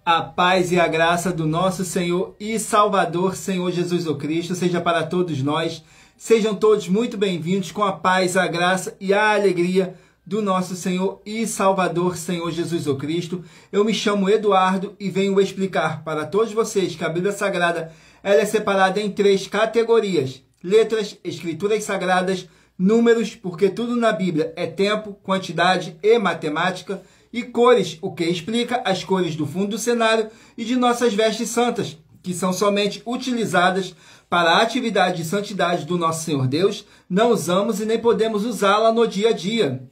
A paz e a graça do nosso Senhor e Salvador, Senhor Jesus o Cristo, seja para todos nós. Sejam todos muito bem-vindos com a paz, a graça e a alegria do nosso Senhor e Salvador, Senhor Jesus o Cristo. Eu me chamo Eduardo e venho explicar para todos vocês que a Bíblia Sagrada ela é separada em 3 categorias: letras, escrituras sagradas, números, porque tudo na Bíblia é tempo, quantidade e matemática, e cores, o que explica as cores do fundo do cenário e de nossas vestes santas, que são somente utilizadas para a atividade de santidade do nosso Senhor Deus. Não usamos e nem podemos usá-la no dia a dia.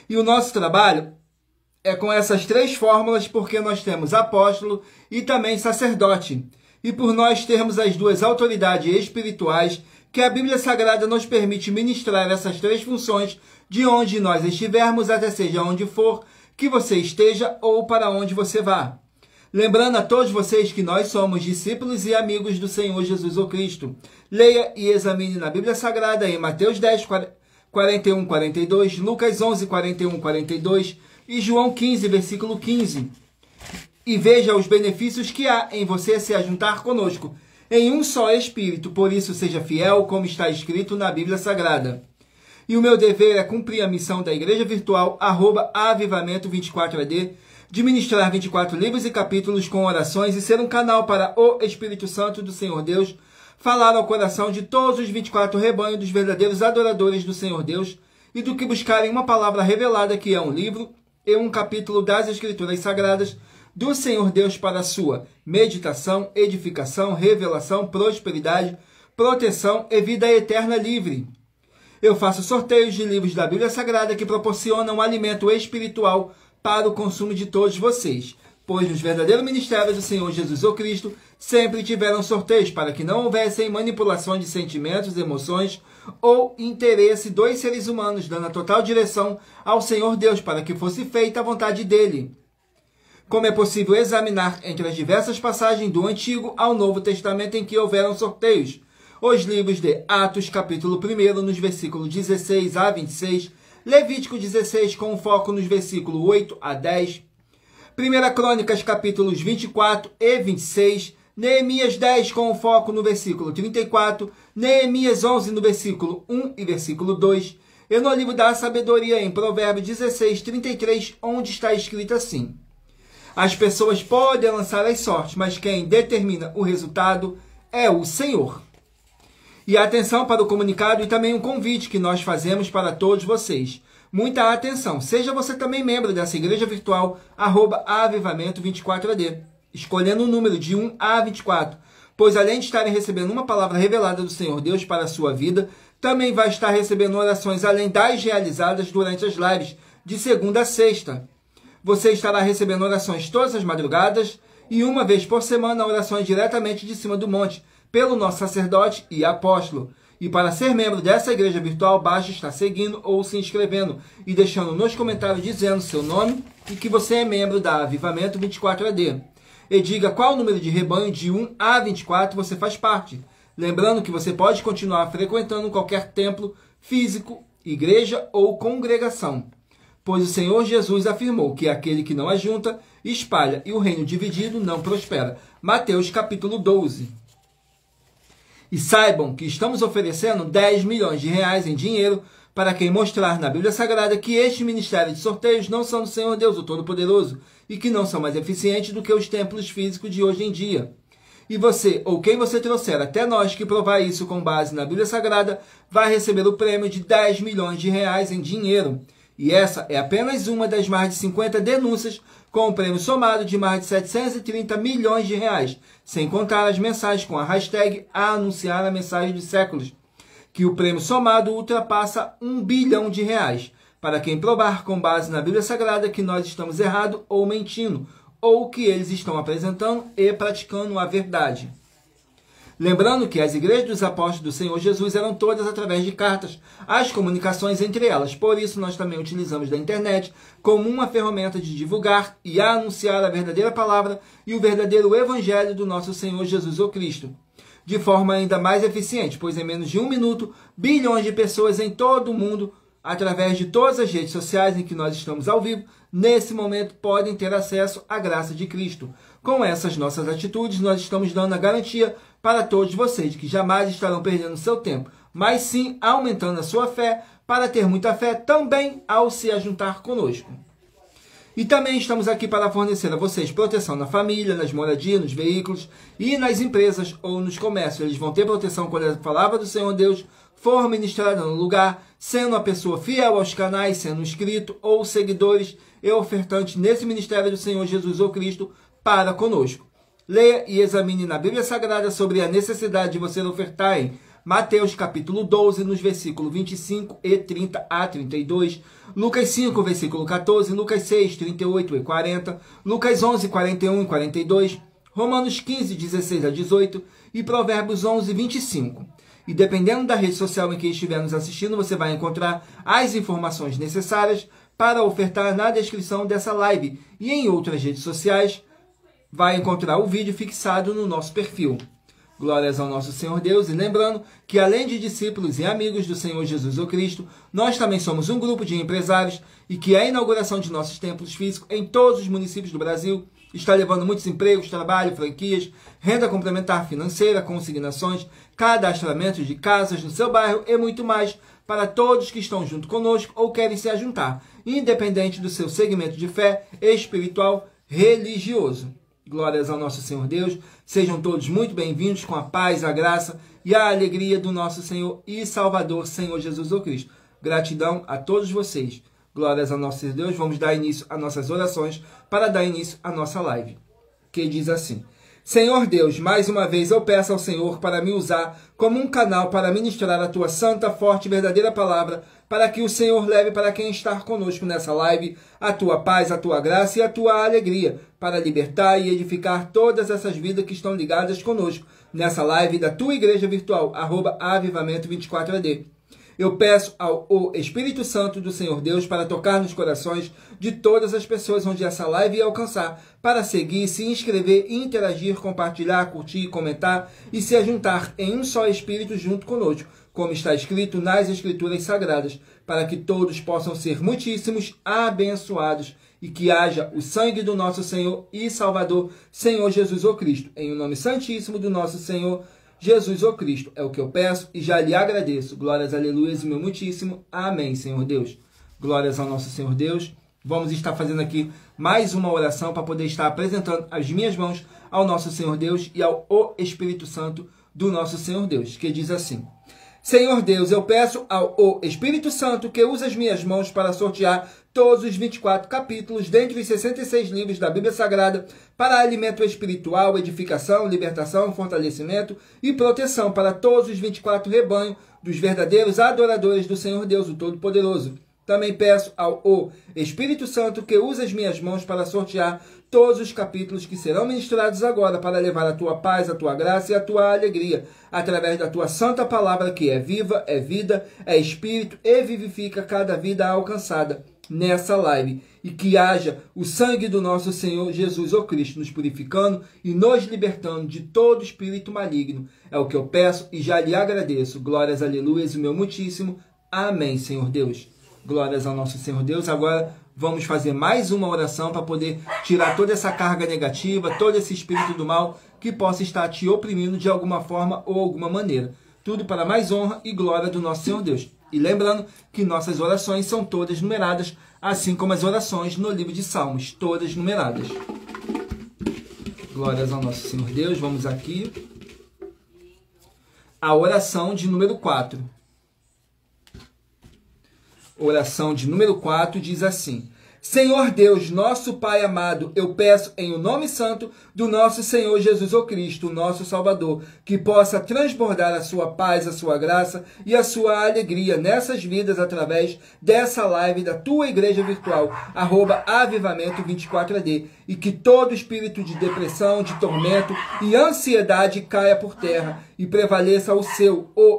E o nosso trabalho é com essas 3 fórmulas, porque nós temos apóstolo e também sacerdote. E por nós termos as 2 autoridades espirituais, que a Bíblia Sagrada nos permite ministrar essas 3 funções de onde nós estivermos, até seja onde for que você esteja ou para onde você vá. Lembrando a todos vocês que nós somos discípulos e amigos do Senhor Jesus o Cristo. Leia e examine na Bíblia Sagrada em Mateus 10, 41, 42, Lucas 11, 41, 42 e João 15, versículo 15. E veja os benefícios que há em você se ajuntar conosco em um só Espírito. Por isso seja fiel, como está escrito na Bíblia Sagrada. E o meu dever é cumprir a missão da Igreja Virtual, @avivamento24AD, de ministrar 24 livros e capítulos com orações e ser um canal para o Espírito Santo do Senhor Deus, falar ao coração de todos os 24 rebanhos dos verdadeiros adoradores do Senhor Deus e do que buscarem uma palavra revelada, que é um livro e um capítulo das Escrituras Sagradas do Senhor Deus para a sua meditação, edificação, revelação, prosperidade, proteção e vida eterna livre. Eu faço sorteios de livros da Bíblia Sagrada que proporcionam um alimento espiritual para o consumo de todos vocês, pois nos verdadeiros ministérios do Senhor Jesus o Cristo sempre tiveram sorteios para que não houvessem manipulação de sentimentos, emoções ou interesse dos seres humanos, dando a total direção ao Senhor Deus para que fosse feita a vontade dele. Como é possível examinar entre as diversas passagens do Antigo ao Novo Testamento em que houveram sorteios? Os livros de Atos, capítulo 1, nos versículos 16 a 26, Levítico 16, com foco nos versículos 8 a 10, 1 Crônicas, capítulos 24 e 26, Neemias 10, com foco no versículo 34, Neemias 11, no versículo 1 e versículo 2, e no livro da sabedoria, em Provérbios 16, 33, onde está escrito assim: as pessoas podem lançar as sortes, mas quem determina o resultado é o Senhor. E atenção para o comunicado e também um convite que nós fazemos para todos vocês. Muita atenção, seja você também membro dessa igreja virtual, @avivamento24AD, escolhendo o número de 1 a 24, pois além de estarem recebendo uma palavra revelada do Senhor Deus para a sua vida, também vai estar recebendo orações além das realizadas durante as lives, de segunda a sexta. Você estará recebendo orações todas as madrugadas e uma vez por semana orações diretamente de cima do monte, pelo nosso sacerdote e apóstolo. E para ser membro dessa igreja virtual, basta estar seguindo ou se inscrevendo e deixando nos comentários dizendo seu nome e que você é membro da Avivamento 24AD. E diga qual número de rebanho de 1 a 24 você faz parte. Lembrando que você pode continuar frequentando qualquer templo físico, igreja ou congregação, pois o Senhor Jesus afirmou que aquele que não ajunta, espalha, e o reino dividido não prospera. Mateus capítulo 12. E saibam que estamos oferecendo 10 milhões de reais em dinheiro para quem mostrar na Bíblia Sagrada que este ministério de sorteios não são do Senhor Deus, o Todo-Poderoso, e que não são mais eficientes do que os templos físicos de hoje em dia. E você, ou quem você trouxer até nós que provar isso com base na Bíblia Sagrada, vai receber o prêmio de 10 milhões de reais em dinheiro. E essa é apenas uma das mais de 50 denúncias, com um prêmio somado de mais de 730 milhões de reais, sem contar as mensagens com a hashtag a anunciar a mensagem dos séculos, que o prêmio somado ultrapassa 1 bilhão de reais, para quem provar com base na Bíblia Sagrada que nós estamos errados ou mentindo, ou que eles estão apresentando e praticando a verdade. Lembrando que as igrejas dos apóstolos do Senhor Jesus eram todas através de cartas, as comunicações entre elas. Por isso, nós também utilizamos da internet como uma ferramenta de divulgar e anunciar a verdadeira palavra e o verdadeiro evangelho do nosso Senhor Jesus o Cristo, de forma ainda mais eficiente, pois em menos de 1 minuto, bilhões de pessoas em todo o mundo, através de todas as redes sociais em que nós estamos ao vivo, nesse momento podem ter acesso à graça de Cristo. Com essas nossas atitudes, nós estamos dando a garantia para todos vocês que jamais estarão perdendo seu tempo, mas sim aumentando a sua fé para ter muita fé também ao se ajuntar conosco. E também estamos aqui para fornecer a vocês proteção na família, nas moradias, nos veículos e nas empresas ou nos comércios. Eles vão ter proteção quando a palavra do Senhor Deus for ministrada no lugar, sendo uma pessoa fiel aos canais, sendo inscrito ou seguidores e ofertantes nesse ministério do Senhor Jesus ou Cristo para conosco. Leia e examine na Bíblia Sagrada sobre a necessidade de você ofertar em Mateus capítulo 12, nos versículos 25 e 30 a 32, Lucas 5, versículo 14, Lucas 6, 38 e 40, Lucas 11, 41 e 42, Romanos 15, 16 a 18 e Provérbios 11, 25. E dependendo da rede social em que estiver nos assistindo, você vai encontrar as informações necessárias para ofertar na descrição dessa live. E em outras redes sociais, vai encontrar o vídeo fixado no nosso perfil. Glórias ao nosso Senhor Deus. E lembrando que além de discípulos e amigos do Senhor Jesus ou Cristo, nós também somos um grupo de empresários e que a inauguração de nossos templos físicos em todos os municípios do Brasil está levando muitos empregos, trabalho, franquias, renda complementar financeira, consignações, cadastramento de casas no seu bairro e muito mais para todos que estão junto conosco ou querem se ajuntar, independente do seu segmento de fé espiritual religioso. Glórias ao nosso Senhor Deus. Sejam todos muito bem-vindos com a paz, a graça e a alegria do nosso Senhor e Salvador, Senhor Jesus ou Cristo. Gratidão a todos vocês. Glórias ao nosso Senhor Deus. Vamos dar início às nossas orações para dar início à nossa live, que diz assim: Senhor Deus, mais uma vez eu peço ao Senhor para me usar como um canal para ministrar a tua santa, forte e verdadeira palavra, para que o Senhor leve para quem está conosco nessa live a tua paz, a tua graça e a tua alegria, para libertar e edificar todas essas vidas que estão ligadas conosco nessa live da tua igreja virtual, @avivamento24AD. Eu peço ao Espírito Santo do Senhor Deus para tocar nos corações de todas as pessoas onde essa live ia alcançar, para seguir, se inscrever, interagir, compartilhar, curtir, comentar e se ajuntar em um só Espírito junto conosco, como está escrito nas Escrituras Sagradas, para que todos possam ser muitíssimos abençoados e que haja o sangue do nosso Senhor e Salvador, Senhor Jesus ou Cristo, em o nome santíssimo do nosso Senhor Jesus ou Cristo. É o que eu peço e já lhe agradeço. Glórias, aleluias, meu muitíssimo. Amém, Senhor Deus. Glórias ao nosso Senhor Deus. Vamos estar fazendo aqui mais uma oração para poder estar apresentando as minhas mãos ao nosso Senhor Deus e ao Espírito Santo do nosso Senhor Deus, que diz assim: Senhor Deus, eu peço ao Espírito Santo que use as minhas mãos para sortear todos os 24 capítulos dentre os 66 livros da Bíblia Sagrada para alimento espiritual, edificação, libertação, fortalecimento e proteção para todos os 24 rebanhos dos verdadeiros adoradores do Senhor Deus, o Todo-Poderoso. Também peço ao Espírito Santo que use as minhas mãos para sortear todos os capítulos que serão ministrados agora para levar a tua paz, a tua graça e a tua alegria, através da tua santa palavra que é viva, é vida, é espírito e vivifica cada vida alcançada nessa live. E que haja o sangue do nosso Senhor Jesus ou Cristo nos purificando e nos libertando de todo espírito maligno. É o que eu peço e já lhe agradeço. Glórias, aleluias, o meu muitíssimo. Amém, Senhor Deus. Glórias ao nosso Senhor Deus. Agora vamos fazer mais uma oração para poder tirar toda essa carga negativa, todo esse espírito do mal que possa estar te oprimindo de alguma forma ou alguma maneira. Tudo para mais honra e glória do nosso Senhor Deus. E lembrando que nossas orações são todas numeradas, assim como as orações no livro de Salmos, todas numeradas. Glórias ao nosso Senhor Deus. Vamos aqui. A oração de número 4. Oração de número 4 diz assim: Senhor Deus, nosso Pai amado, eu peço em o nome santo do nosso Senhor Jesus ou Cristo, nosso Salvador, que possa transbordar a sua paz, a sua graça e a sua alegria nessas vidas através dessa live da tua igreja virtual, @avivamento24AD, e que todo espírito de depressão, de tormento e ansiedade caia por terra e prevaleça o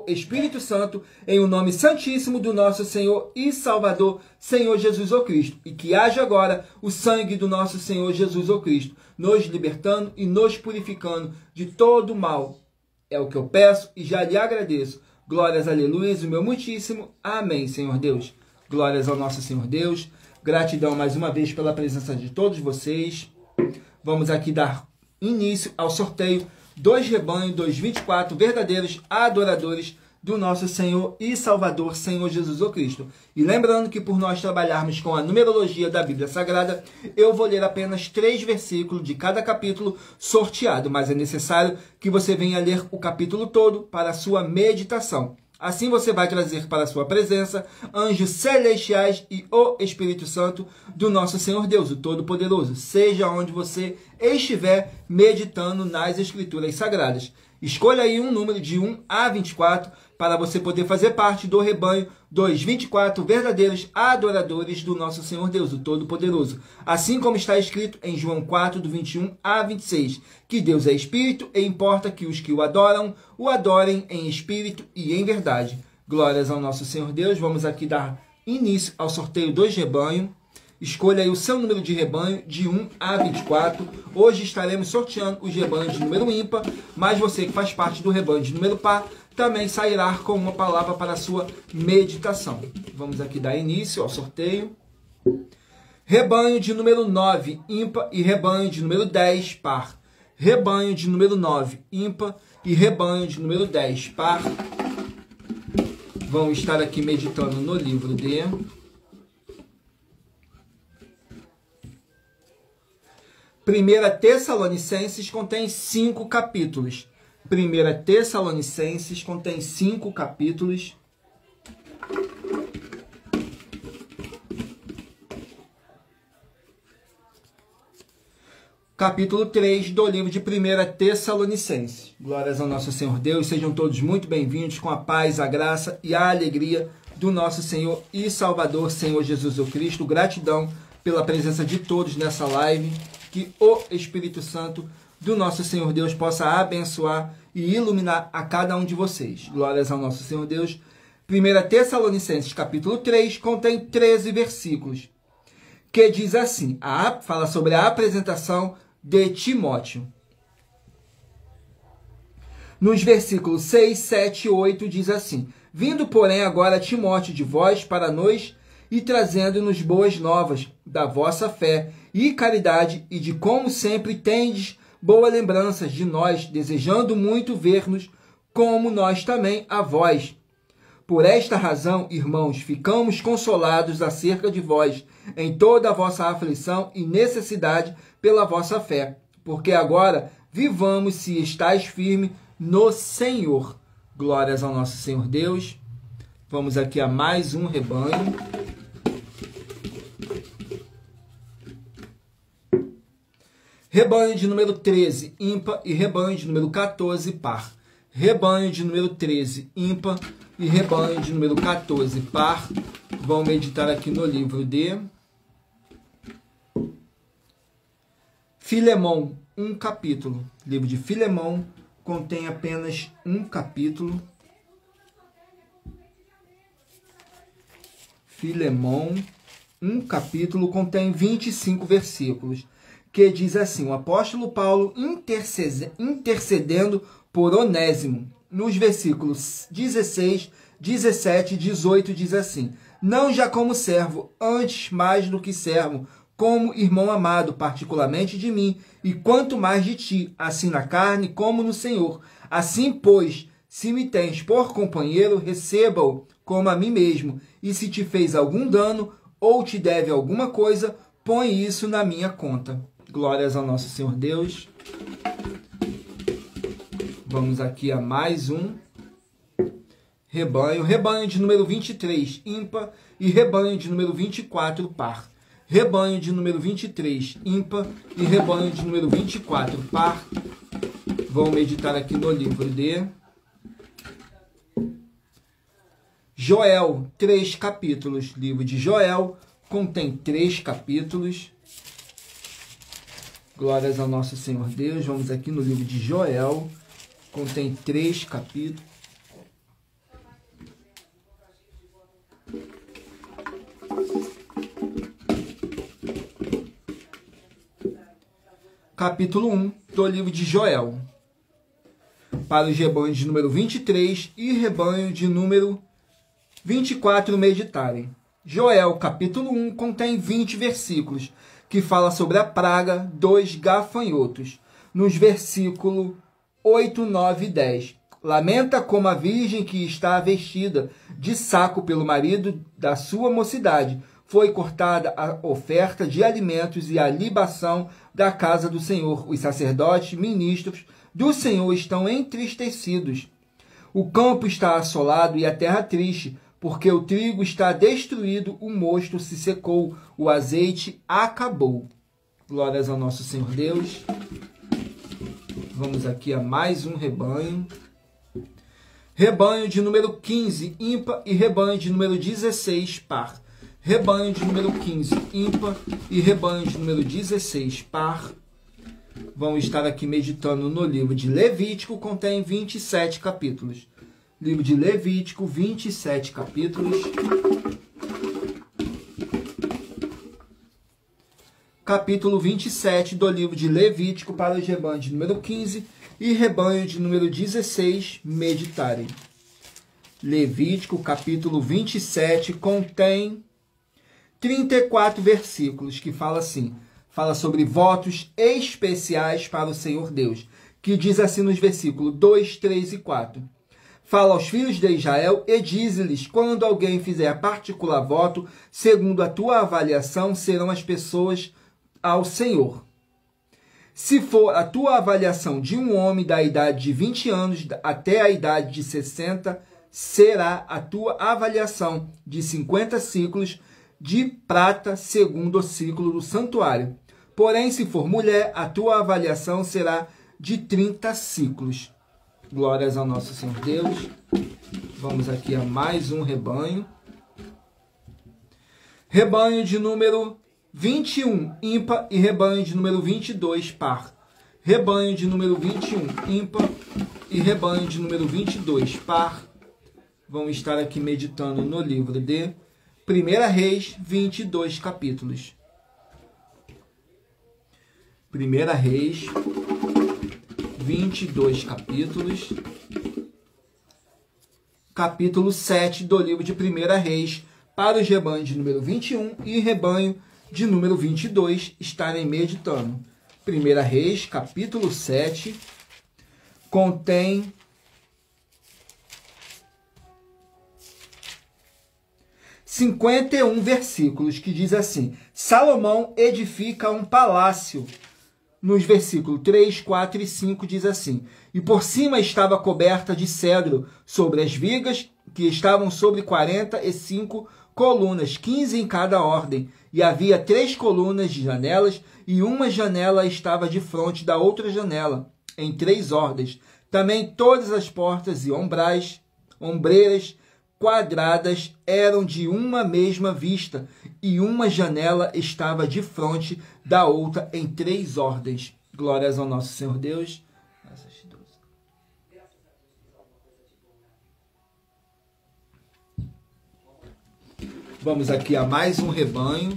Espírito Santo, em o nome santíssimo do nosso Senhor e Salvador, Senhor Jesus ou Cristo, e que haja agora o sangue do nosso Senhor Jesus ou Cristo, nos libertando e nos purificando de todo mal. É o que eu peço e já lhe agradeço. Glórias, aleluias, o meu muitíssimo. Amém, Senhor Deus. Glórias ao nosso Senhor Deus. Gratidão mais uma vez pela presença de todos vocês. Vamos aqui dar início ao sorteio dos rebanhos dos 24 verdadeiros adoradores do nosso Senhor e Salvador, Senhor Jesus o Cristo. E lembrando que por nós trabalharmos com a numerologia da Bíblia Sagrada, eu vou ler apenas 3 versículos de cada capítulo sorteado, mas é necessário que você venha ler o capítulo todo para a sua meditação. Assim você vai trazer para a sua presença anjos celestiais e o Espírito Santo do nosso Senhor Deus, o Todo-Poderoso, seja onde você estiver meditando nas Escrituras Sagradas. Escolha aí um número de 1 a 24 para você poder fazer parte do rebanho dos 24 verdadeiros adoradores do nosso Senhor Deus, o Todo-Poderoso. Assim como está escrito em João 4, do 21 a 26, que Deus é Espírito e importa que os que o adorem em Espírito e em verdade. Glórias ao nosso Senhor Deus. Vamos aqui dar início ao sorteio dos rebanhos. Escolha aí o seu número de rebanho de 1 a 24. Hoje estaremos sorteando os rebanhos de número ímpar, mas você que faz parte do rebanho de número par também sairá com uma palavra para a sua meditação. Vamos aqui dar início ao sorteio. Rebanho de número 9, ímpar, e rebanho de número 10, par. Rebanho de número 9, ímpar, e rebanho de número 10, par. Vão estar aqui meditando no livro de 1 Tessalonicenses, contém 5 capítulos. 1 Tessalonicenses contém 5 capítulos. Capítulo 3 do livro de 1 Tessalonicenses. Glórias ao nosso Senhor Deus. Sejam todos muito bem-vindos com a paz, a graça e a alegria do nosso Senhor e Salvador, Senhor Jesus o Cristo. Gratidão pela presença de todos nessa live. Que o Espírito Santo do nosso Senhor Deus possa abençoar e iluminar a cada um de vocês. Glórias ao nosso Senhor Deus. 1 Tessalonicenses, capítulo 3, contém 13 versículos, que diz assim, fala sobre a apresentação de Timóteo. Nos versículos 6, 7 e 8 diz assim, vindo, porém, agora Timóteo de vós para nós e trazendo-nos boas novas da vossa fé e caridade e de como sempre tendes boas lembranças de nós, desejando muito ver-nos, como nós também a vós. Por esta razão, irmãos, ficamos consolados acerca de vós, em toda a vossa aflição e necessidade pela vossa fé, porque agora vivamos se estáis firmes no Senhor. Glórias ao nosso Senhor Deus. Vamos aqui a mais um rebanho. Rebanho de número 13, ímpar, e rebanho de número 14, par. Rebanho de número 13, ímpar, e rebanho de número 14, par. Vão meditar aqui no livro de Filemão, um capítulo. O livro de Filemão contém apenas um capítulo. Filemão, um capítulo, contém 25 versículos. Que diz assim, o apóstolo Paulo intercedendo por Onésimo. Nos versículos 16, 17 e 18 diz assim, não já como servo, antes mais do que servo, como irmão amado, particularmente de mim, e quanto mais de ti, assim na carne como no Senhor. Assim, pois, se me tens por companheiro, receba-o como a mim mesmo, e se te fez algum dano, ou te deve alguma coisa, põe isso na minha conta. Glórias ao nosso Senhor Deus. Vamos aqui a mais um rebanho. Rebanho de número 23, ímpar, e rebanho de número 24, par. Rebanho de número 23, ímpar, e rebanho de número 24, par. Vamos meditar aqui no livro de Joel, 3 capítulos. Livro de Joel contém 3 capítulos. Glórias ao nosso Senhor Deus. Vamos aqui no livro de Joel. Contém 3 capítulos. Capítulo 1 do livro de Joel. Para os rebanhos de número 23 e rebanho de número 24 meditarem. Joel, capítulo 1, contém 20 versículos, que fala sobre a praga dos gafanhotos. Nos versículos 8, 9 e 10. Lamenta como a virgem que está vestida de saco pelo marido da sua mocidade. Foi cortada a oferta de alimentos e a libação da casa do Senhor. Os sacerdotes, ministros do Senhor estão entristecidos. O campo está assolado e a terra triste, porque o trigo está destruído, o mosto se secou, o azeite acabou. Glórias ao nosso Senhor Deus. Vamos aqui a mais um rebanho. Rebanho de número 15, ímpar, e rebanho de número 16, par. Rebanho de número 15, ímpar, e rebanho de número 16, par. Vamos estar aqui meditando no livro de Levítico, contém 27 capítulos. Livro de Levítico, 27 capítulos. Capítulo 27 do livro de Levítico para os rebanhos de número 15 e rebanho de número 16 meditarem. Levítico, capítulo 27, contém 34 versículos que fala assim, fala sobre votos especiais para o Senhor Deus, que diz assim nos versículos 2, 3 e 4. Fala aos filhos de Israel e diz-lhes, quando alguém fizer particular voto, segundo a tua avaliação, serão as pessoas ao Senhor. Se for a tua avaliação de um homem da idade de 20 anos até a idade de 60, será a tua avaliação de 50 ciclos de prata segundo o ciclo do santuário. Porém, se for mulher, a tua avaliação será de 30 ciclos. Glórias ao nosso Senhor Deus. Vamos aqui a mais um rebanho. Rebanho de número 21, ímpar, e rebanho de número 22, par. Rebanho de número 21, ímpar, e rebanho de número 22, par. Vamos estar aqui meditando no livro de 1 Reis, 22 capítulos. 1 Reis, 22 capítulos. Capítulo 7 do livro de 1 Reis, para os rebanhos de número 21 e rebanho de número 22 estarem meditando. 1 Reis, capítulo 7, contém 51 versículos, que diz assim, Salomão edifica um palácio. Nos versículos 3, 4 e 5 diz assim, e por cima estava coberta de cedro sobre as vigas, que estavam sobre 45 colunas, 15 em cada ordem, e havia 3 colunas de janelas, e uma janela estava de frente da outra janela, em 3 ordens. Também todas as portas e ombreiras quadradas eram de uma mesma vista, e uma janela estava de frente da outra em 3 ordens. Glórias ao nosso Senhor Deus. Vamos aqui a mais um rebanho.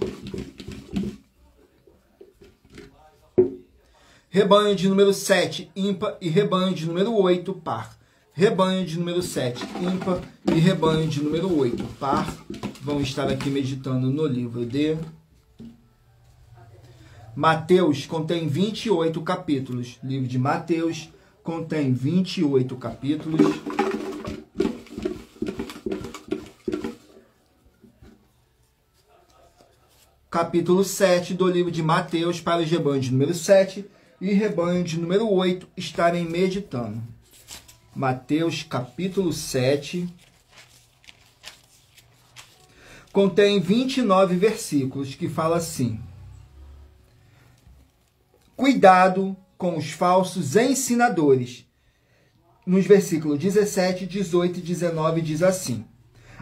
Rebanho de número 7, ímpar, e rebanho de número 8, par. Rebanho de número 7, ímpar, e rebanho de número 8, par. Vamos estar aqui meditando no livro de Mateus, contém 28 capítulos. Livro de Mateus contém 28 capítulos. Capítulo 7 do livro de Mateus para os rebanhos de número 7 e rebanho de número 8 estarem meditando. Mateus, capítulo 7, contém 29 versículos, que fala assim, cuidado com os falsos ensinadores. Nos versículos 17, 18 e 19 diz assim,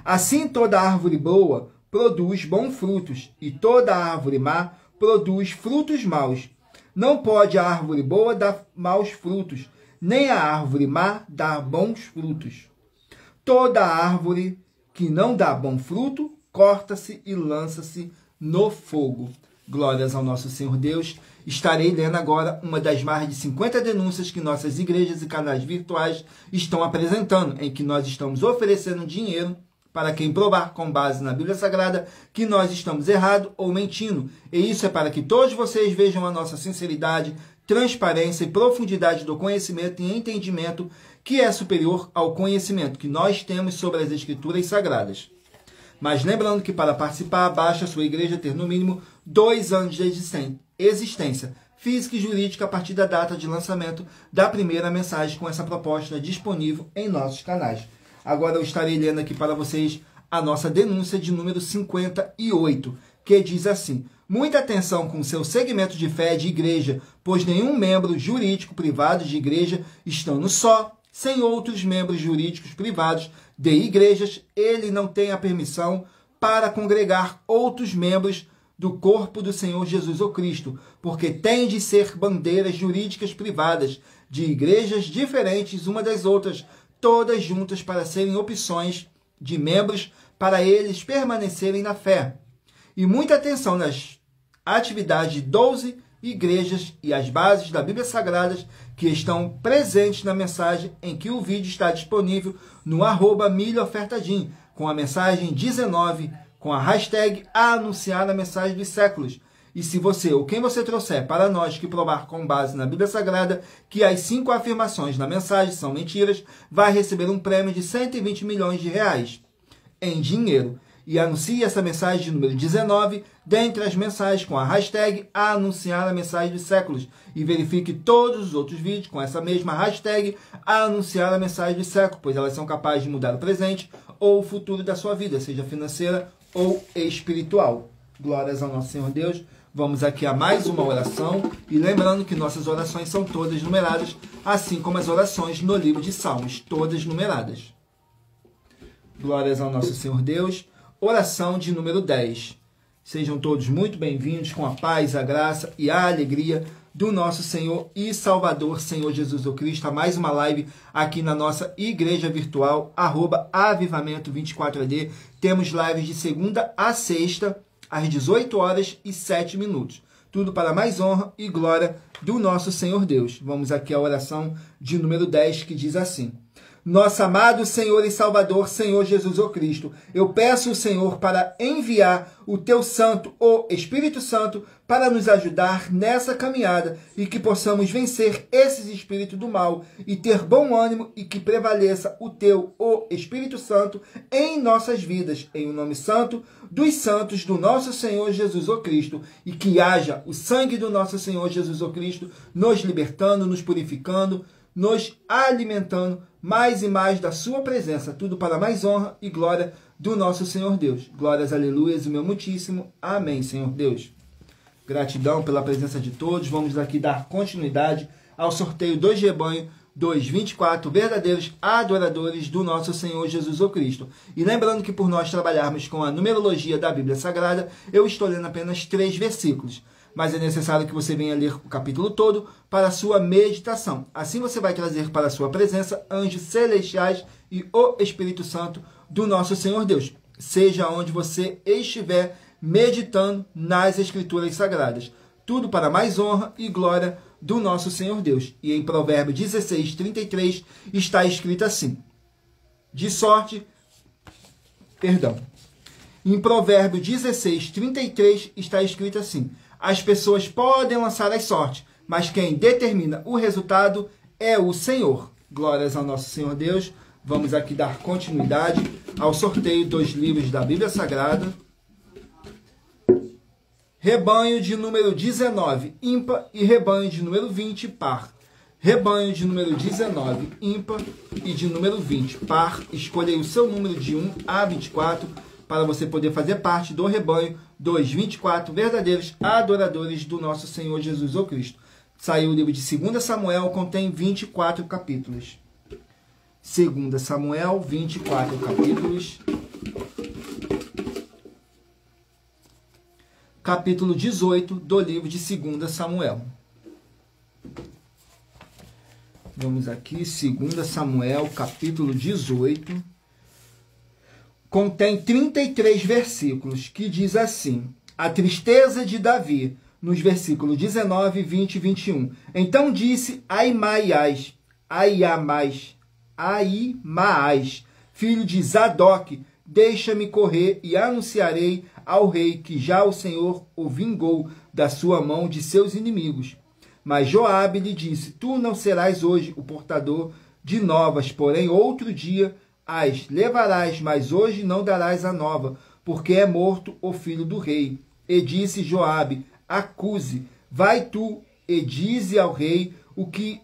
assim toda árvore boa produz bons frutos, e toda árvore má produz frutos maus. Não pode a árvore boa dar maus frutos, nem a árvore má dar bons frutos. Toda árvore que não dá bom fruto, corta-se e lança-se no fogo. Glórias ao nosso Senhor Deus. Estarei lendo agora uma das mais de 50 denúncias que nossas igrejas e canais virtuais estão apresentando, em que nós estamos oferecendo dinheiro para quem provar com base na Bíblia Sagrada que nós estamos errados ou mentindo. E isso é para que todos vocês vejam a nossa sinceridade, transparência e profundidade do conhecimento e entendimento que é superior ao conhecimento que nós temos sobre as Escrituras Sagradas. Mas lembrando que para participar, basta a sua igreja ter no mínimo 2 anos de existência física e jurídica a partir da data de lançamento da primeira mensagem com essa proposta disponível em nossos canais. Agora eu estarei lendo aqui para vocês a nossa denúncia de número 58, que diz assim: muita atenção com seu segmento de fé de igreja, pois nenhum membro jurídico privado de igreja, estando só, sem outros membros jurídicos privados de igrejas, ele não tem a permissão para congregar outros membros do corpo do Senhor Jesus o Cristo, porque tem de ser bandeiras jurídicas privadas de igrejas diferentes uma das outras, todas juntas para serem opções de membros para eles permanecerem na fé. E muita atenção nas atividades de 12 igrejas e as bases da Bíblia Sagrada que estão presentes na mensagem em que o vídeo está disponível no @milhaofertadim, com a mensagem 19, com a hashtag anunciar a mensagem dos séculos. E se você ou quem você trouxer para nós que provar com base na Bíblia Sagrada que as 5 afirmações na mensagem são mentiras, vai receber um prêmio de 120 milhões de reais em dinheiro. E anuncie essa mensagem de número 19 dentre as mensagens com a hashtag anunciar a mensagem dos séculos. E verifique todos os outros vídeos com essa mesma hashtag anunciar a mensagem dos séculos, pois elas são capazes de mudar o presente ou o futuro da sua vida, seja financeira ou espiritual. Glórias ao nosso Senhor Deus. Vamos aqui a mais uma oração. E lembrando que nossas orações são todas numeradas, assim como as orações no livro de Salmos, todas numeradas. Glórias ao nosso Senhor Deus. Oração de número 10. Sejam todos muito bem-vindos com a paz, a graça e a alegria do nosso Senhor e Salvador, Senhor Jesus o Cristo, a mais uma live aqui na nossa igreja virtual, @avivamento24AD. Temos lives de segunda a sexta, às 18h07. Tudo para mais honra e glória do nosso Senhor Deus. Vamos aqui à oração de número 10, que diz assim: nosso amado Senhor e Salvador, Senhor Jesus o Cristo, eu peço ao Senhor para enviar o teu Santo, o Espírito Santo, para nos ajudar nessa caminhada e que possamos vencer esses espíritos do mal e ter bom ânimo e que prevaleça o teu, o Espírito Santo, em nossas vidas, em o nome santo dos santos do nosso Senhor Jesus o Cristo, e que haja o sangue do nosso Senhor Jesus o Cristo nos libertando, nos purificando, nos alimentando mais e mais da sua presença, tudo para mais honra e glória do nosso Senhor Deus. Glórias, aleluias, o meu muitíssimo amém, Senhor Deus. Gratidão pela presença de todos. Vamos aqui dar continuidade ao sorteio dos rebanhos dos 24 verdadeiros adoradores do nosso Senhor Jesus o Cristo. E lembrando que por nós trabalharmos com a numerologia da Bíblia Sagrada, eu estou lendo apenas 3 versículos. Mas é necessário que você venha ler o capítulo todo para a sua meditação. Assim você vai trazer para a sua presença anjos celestiais e o Espírito Santo do nosso Senhor Deus. Seja onde você estiver meditando nas Escrituras Sagradas. Tudo para mais honra e glória do nosso Senhor Deus. E em Provérbios 16:33 está escrito assim. Em Provérbios 16:33 está escrito assim: as pessoas podem lançar as sortes, mas quem determina o resultado é o Senhor. Glórias ao nosso Senhor Deus. Vamos aqui dar continuidade ao sorteio dos livros da Bíblia Sagrada. Rebanho de número 19, ímpar, e rebanho de número 20, par. Rebanho de número 19, ímpar, e de número 20, par. Escolha o seu número de 1 a 24 para você poder fazer parte do rebanho dos 24 verdadeiros adoradores do nosso Senhor Jesus o Cristo. Saiu o livro de 2 Samuel, contém 24 capítulos. 2 Samuel, 24 capítulos. Capítulo 18 do livro de 2 Samuel. Vamos aqui, 2 Samuel, capítulo 18. Contém 33 versículos, que diz assim: a tristeza de Davi, nos versículos 19, 20 e 21. Então disse Ahimaás, filho de Zadok, deixa-me correr e anunciarei ao rei que já o Senhor o vingou da sua mão de seus inimigos. Mas Joabe lhe disse, tu não serás hoje o portador de novas, porém outro dia as levarás, mas hoje não darás a nova, porque é morto o filho do rei. E disse Joabe, acuse, vai tu e dize ao rei o que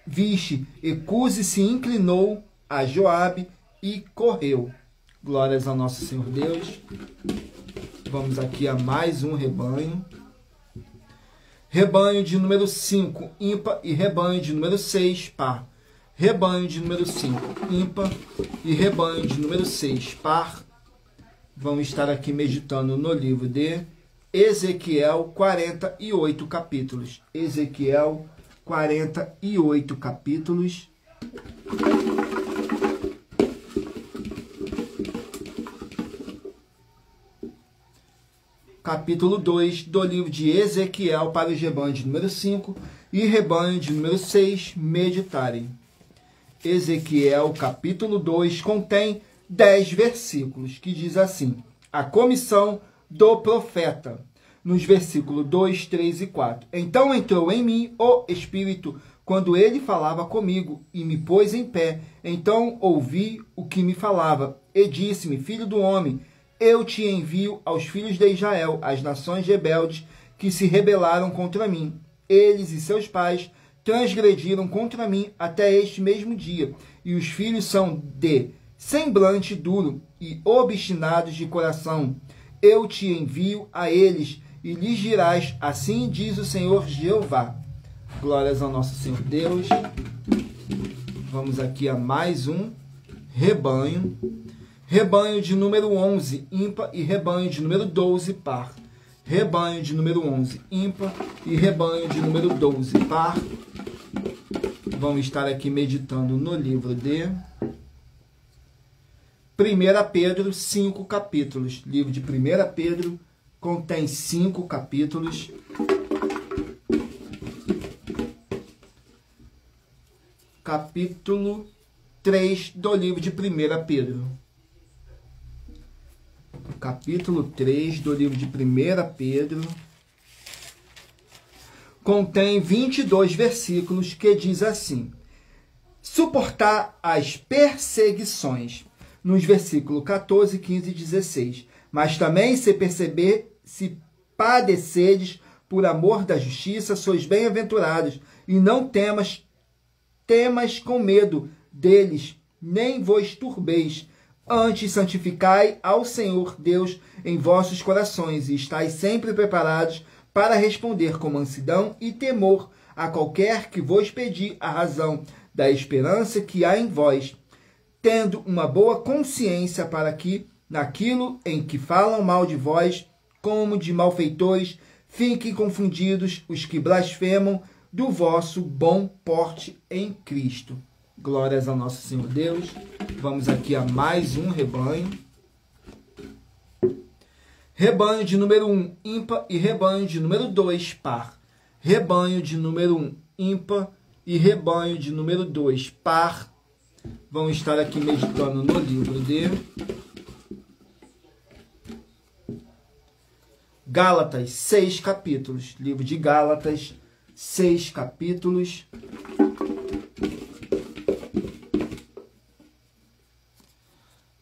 viste. E Cuse se inclinou a Joabe e correu. Glórias ao nosso Senhor Deus. Vamos aqui a mais um rebanho. Rebanho de número 5, ímpar, e rebanho de número 6, par. Rebanho de número 5, ímpar, e rebanho de número 6, par. Vamos estar aqui meditando no livro de Ezequiel, 48 capítulos. Ezequiel, 48 capítulos. Capítulo 2 do livro de Ezequiel para os rebanhos de número 5 e rebanho de número 6 meditarem. Ezequiel, capítulo 2, contém 10 versículos, que diz assim, a comissão do profeta, nos versículos 2, 3 e 4. Então entrou em mim o Espírito, quando ele falava comigo, e me pôs em pé. Então ouvi o que me falava, e disse-me, filho do homem, eu te envio aos filhos de Israel, as nações rebeldes que se rebelaram contra mim. Eles e seus pais transgrediram contra mim até este mesmo dia, e os filhos são de semblante duro e obstinados de coração. Eu te envio a eles, e lhes dirás, assim diz o Senhor Jeová. Glórias ao nosso Senhor Deus. Vamos aqui a mais um rebanho. Rebanho de número 11, ímpar, e rebanho de número 12, par. Rebanho de número 11, ímpar, e rebanho de número 12, par. Vamos estar aqui meditando no livro de 1 Pedro, 5 capítulos. Livro de 1 Pedro contém 5 capítulos. Capítulo 3 do livro de 1 Pedro. Capítulo 3 do livro de 1 Pedro contém 22 versículos que diz assim, suportar as perseguições, nos versículos 14, 15 e 16, mas também se padecedes por amor da justiça, sois bem-aventurados, e não temas com medo deles, nem vos turbeis. Antes santificai ao Senhor Deus em vossos corações, e estáis sempre preparados para responder com mansidão e temor a qualquer que vos pedir a razão da esperança que há em vós, tendo uma boa consciência para que, naquilo em que falam mal de vós, como de malfeitores, fiquem confundidos os que blasfemam do vosso bom porte em Cristo. Glórias ao nosso Senhor Deus. Vamos aqui a mais um rebanho. Rebanho de número 1, ímpar, e rebanho de número 2, par. Rebanho de número 1, ímpar, e rebanho de número 2, par. Vamos estar aqui meditando no livro de Gálatas, 6 capítulos. Livro de Gálatas, 6 capítulos.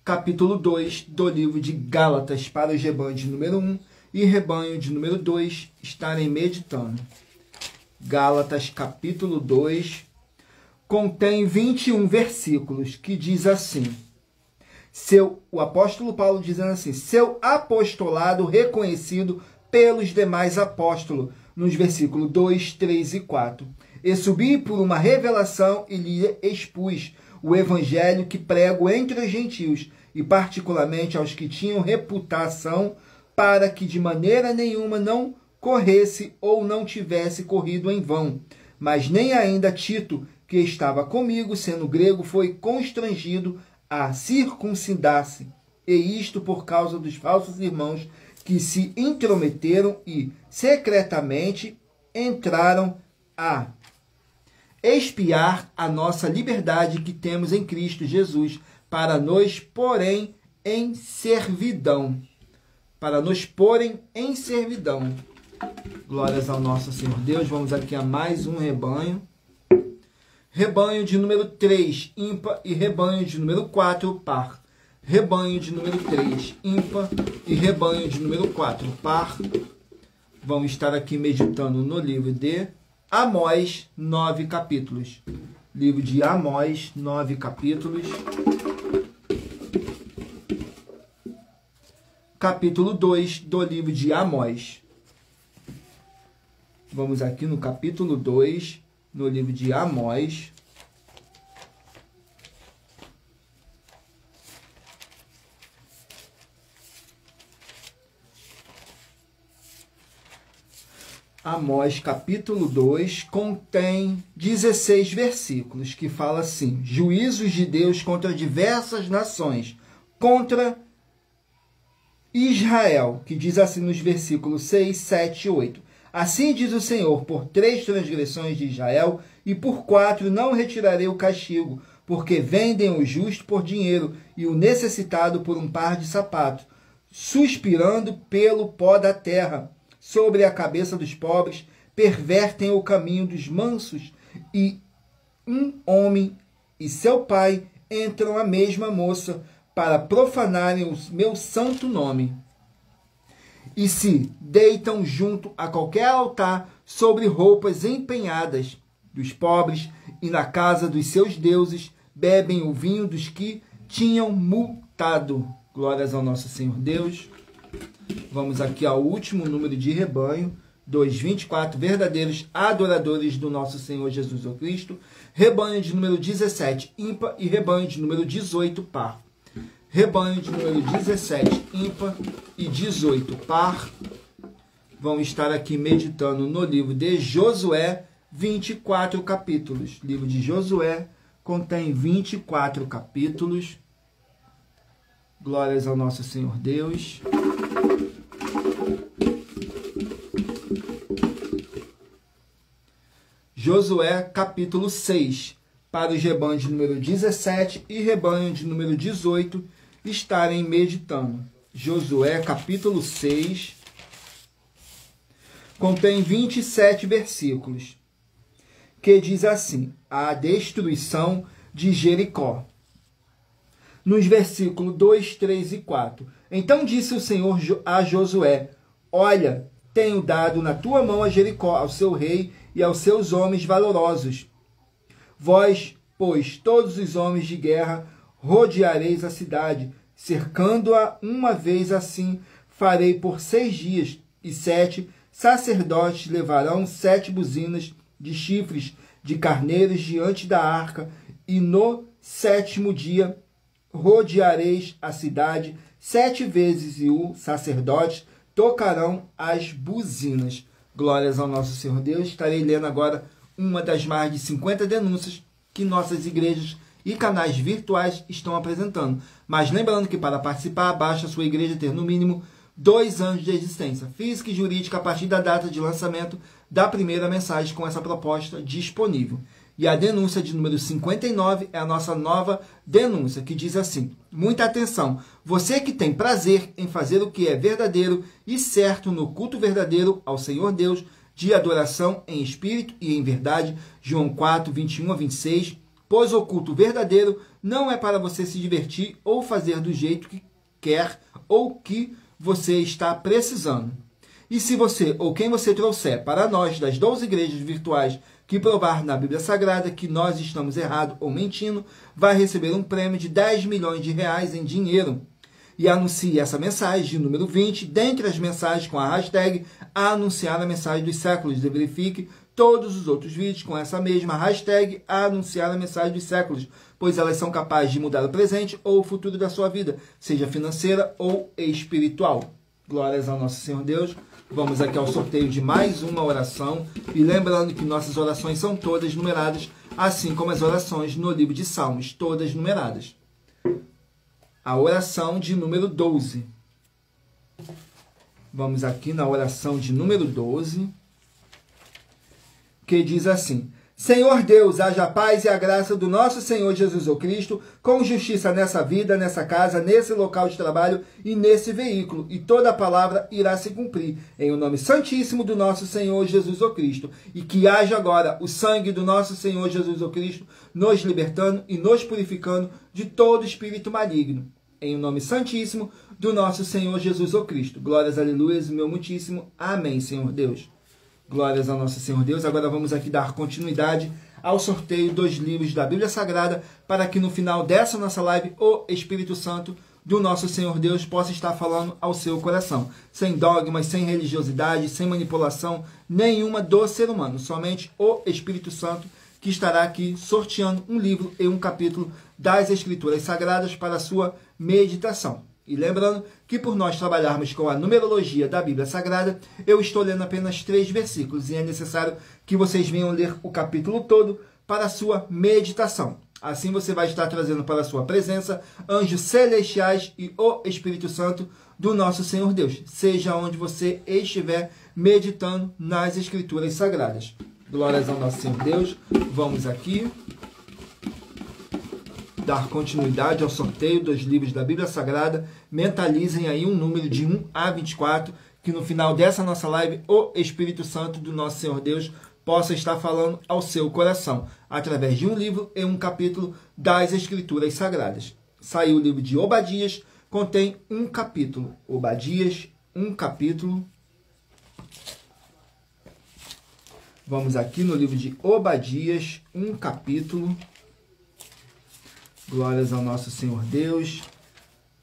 Capítulo 2 do livro de Gálatas para os rebanhos de número 1 e rebanho de número 2 estarem meditando. Gálatas capítulo 2 contém 21 versículos que diz assim, o apóstolo Paulo dizendo assim, seu apostolado reconhecido pelos demais apóstolos, nos versículos 2, 3 e 4. E subi por uma revelação e lhe expus o evangelho que prego entre os gentios, e particularmente aos que tinham reputação, para que de maneira nenhuma não corresse ou não tivesse corrido em vão. Mas nem ainda Tito, que estava comigo, sendo grego, foi constrangido a circuncidar-se, e isto por causa dos falsos irmãos que se intrometeram e secretamente entraram a espiar a nossa liberdade que temos em Cristo Jesus, para nos, porém, em servidão. Para nos porem em servidão. Glórias ao nosso Senhor Deus. Vamos aqui a mais um rebanho. Rebanho de número 3, ímpar, e rebanho de número 4, par. Rebanho de número 3, ímpar, e rebanho de número 4, par. Vamos estar aqui meditando no livro de Amós, 9 capítulos. Livro de Amós, 9 capítulos. Capítulo 2 do livro de Amós. Vamos aqui no capítulo 2, no livro de Amós. Amós, capítulo 2, contém 16 versículos, que fala assim: juízos de Deus contra diversas nações, contra Israel, que diz assim nos versículos 6, 7 e 8. Assim diz o Senhor, por 3 transgressões de Israel, e por 4 não retirarei o castigo, porque vendem o justo por dinheiro, e o necessitado por um par de sapatos, suspirando pelo pó da terra. Sobre a cabeça dos pobres, pervertem o caminho dos mansos, e um homem e seu pai entram a mesma moça, para profanarem o meu santo nome. E se deitam junto a qualquer altar sobre roupas empenhadas dos pobres, e na casa dos seus deuses bebem o vinho dos que tinham multado. Glórias ao nosso Senhor Deus. Vamos aqui ao último número de rebanho, 224 verdadeiros adoradores do nosso Senhor Jesus Cristo. Rebanho de número 17, ímpar, e rebanho de número 18, par. Rebanho de número 17, ímpar, e 18, par. Vão estar aqui meditando no livro de Josué, 24 capítulos. O livro de Josué contém 24 capítulos. Glórias ao nosso Senhor Deus. Josué, capítulo 6, para os rebanhos de número 17 e rebanho de número 18 estarem meditando. Josué, capítulo 6, contém 27 versículos, que diz assim: a destruição de Jericó. Nos versículos 2, 3 e 4. Então disse o Senhor a Josué: olha, tenho dado na tua mão a Jericó, ao seu rei e aos seus homens valorosos. Vós, pois, todos os homens de guerra, rodeareis a cidade, cercando-a uma vez assim, farei por 6 dias, e 7 sacerdotes levarão 7 buzinas de chifres de carneiros diante da arca, e no 7º dia rodeareis a cidade 7 vezes, e os sacerdotes tocarão as buzinas. Glórias ao nosso Senhor Deus. Estarei lendo agora uma das mais de 50 denúncias que nossas igrejas e canais virtuais estão apresentando. Mas lembrando que para participar, basta a sua igreja ter no mínimo 2 anos de existência física e jurídica a partir da data de lançamento da primeira mensagem com essa proposta disponível. E a denúncia de número 59 é a nossa nova denúncia, que diz assim: muita atenção, você que tem prazer em fazer o que é verdadeiro e certo no culto verdadeiro ao Senhor Deus, de adoração em espírito e em verdade, João 4, 21 a 26, pois o culto verdadeiro não é para você se divertir ou fazer do jeito que quer ou que você está precisando. E se você ou quem você trouxer para nós das 12 igrejas virtuais que provar na Bíblia Sagrada que nós estamos errados ou mentindo, vai receber um prêmio de 10 milhões de reais em dinheiro. E anuncie essa mensagem de número 20, dentre as mensagens com a hashtag anunciar a mensagem dos séculos. E verifique todos os outros vídeos com essa mesma hashtag anunciar a mensagem dos séculos, pois elas são capazes de mudar o presente ou o futuro da sua vida, seja financeira ou espiritual. Glórias ao nosso Senhor Deus. Vamos aqui ao sorteio de mais uma oração. E lembrando que nossas orações são todas numeradas, assim como as orações no livro de Salmos, todas numeradas. A oração de número 12. Vamos aqui na oração de número 12, que diz assim: Senhor Deus, haja a paz e a graça do nosso Senhor Jesus Cristo, com justiça nessa vida, nessa casa, nesse local de trabalho e nesse veículo, e toda a palavra irá se cumprir, em o nome santíssimo do nosso Senhor Jesus Cristo, e que haja agora o sangue do nosso Senhor Jesus Cristo, nos libertando e nos purificando de todo espírito maligno, em o nome santíssimo do nosso Senhor Jesus Cristo. Glórias, aleluias, meu muitíssimo. Amém, Senhor Deus. Glórias ao nosso Senhor Deus. Agora vamos aqui dar continuidade ao sorteio dos livros da Bíblia Sagrada, para que no final dessa nossa live, o Espírito Santo do nosso Senhor Deus possa estar falando ao seu coração. Sem dogmas, sem religiosidade, sem manipulação nenhuma do ser humano. Somente o Espírito Santo que estará aqui sorteando um livro e um capítulo das Escrituras Sagradas para a sua meditação. E lembrando que por nós trabalharmos com a numerologia da Bíblia Sagrada, eu estou lendo apenas 3 versículos e é necessário que vocês venham ler o capítulo todo para a sua meditação. Assim você vai estar trazendo para a sua presença anjos celestiais e o Espírito Santo do nosso Senhor Deus, seja onde você estiver meditando nas Escrituras Sagradas. Glórias ao nosso Senhor Deus. Vamos aqui dar continuidade ao sorteio dos livros da Bíblia Sagrada. Mentalizem aí um número de 1 a 24, que no final dessa nossa live, o Espírito Santo do nosso Senhor Deus possa estar falando ao seu coração, através de um livro e um capítulo das Escrituras Sagradas. Saiu o livro de Obadias, contém um capítulo. Obadias, um capítulo. Vamos aqui no livro de Obadias, um capítulo. Glórias ao nosso Senhor Deus.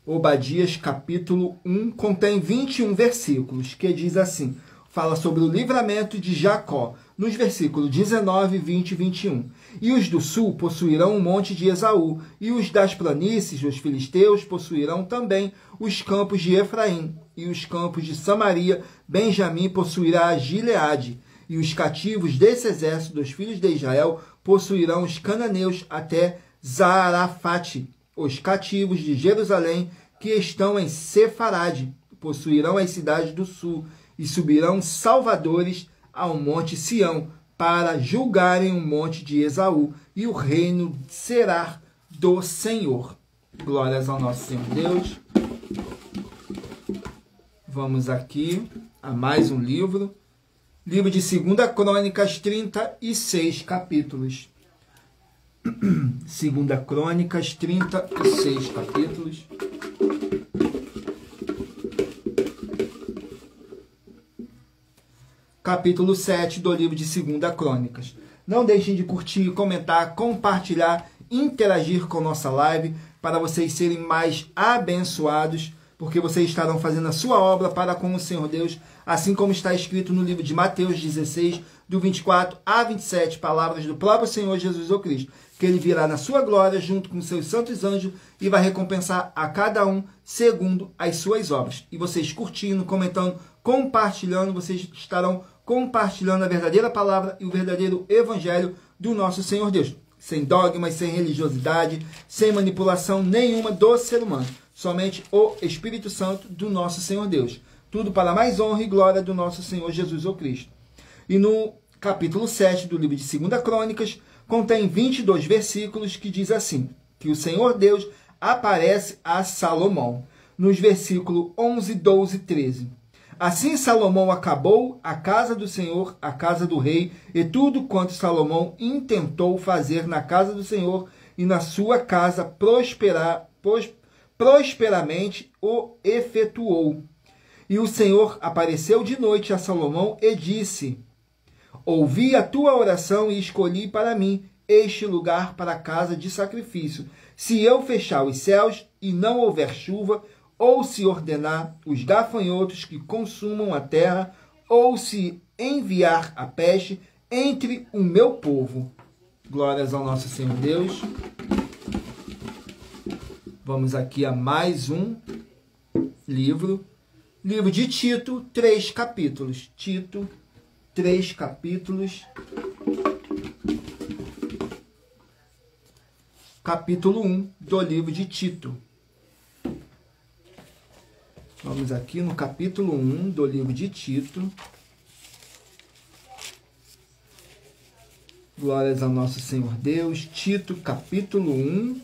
Obadias, capítulo 1, contém 21 versículos, que diz assim, fala sobre o livramento de Jacó, nos versículos 19, 20 e 21. E os do sul possuirão o monte de Esaú, e os das planícies, os filisteus, possuirão também os campos de Efraim, e os campos de Samaria, Benjamim possuirá Gileade, e os cativos desse exército dos filhos de Israel possuirão os cananeus até Zarafate. Os cativos de Jerusalém, que estão em Sefarade, possuirão as cidades do sul, e subirão salvadores ao monte Sião, para julgarem o monte de Esaú, e o reino será do Senhor. Glórias ao nosso Senhor Deus. Vamos aqui a mais um livro. Livro de 2 Crônicas, 36 capítulos. 2 Crônicas, 36 capítulos. Capítulo 7 do livro de 2 Crônicas. Não deixem de curtir, comentar, compartilhar, interagir com nossa live, para vocês serem mais abençoados, porque vocês estarão fazendo a sua obra para com o Senhor Deus, assim como está escrito no livro de Mateus 16, do 24 a 27, palavras do próprio Senhor Jesus Cristo, que ele virá na sua glória junto com seus santos anjos e vai recompensar a cada um segundo as suas obras. E vocês curtindo, comentando, compartilhando, vocês estarão compartilhando a verdadeira palavra e o verdadeiro evangelho do nosso Senhor Deus, sem dogmas, sem religiosidade, sem manipulação nenhuma do ser humano, somente o Espírito Santo do nosso Senhor Deus. Tudo para a mais honra e glória do nosso Senhor Jesus Cristo. E no capítulo 7 do livro de 2 Crônicas, contém 22 versículos que diz assim, que o Senhor Deus aparece a Salomão, nos versículos 11, 12 e 13. Assim Salomão acabou a casa do Senhor, a casa do rei, e tudo quanto Salomão intentou fazer na casa do Senhor e na sua casa prosperamente o efetuou. E o Senhor apareceu de noite a Salomão e disse, ouvi a tua oração e escolhi para mim este lugar para a casa de sacrifício. Se eu fechar os céus e não houver chuva, ou se ordenar os gafanhotos que consumam a terra, ou se enviar a peste entre o meu povo. Glórias ao nosso Senhor Deus. Vamos aqui a mais um livro. Livro de Tito, 3 capítulos. Tito, 3 capítulos. Capítulo 1 do livro de Tito. Vamos aqui no capítulo 1 do livro de Tito. Glórias ao nosso Senhor Deus. Tito, capítulo 1.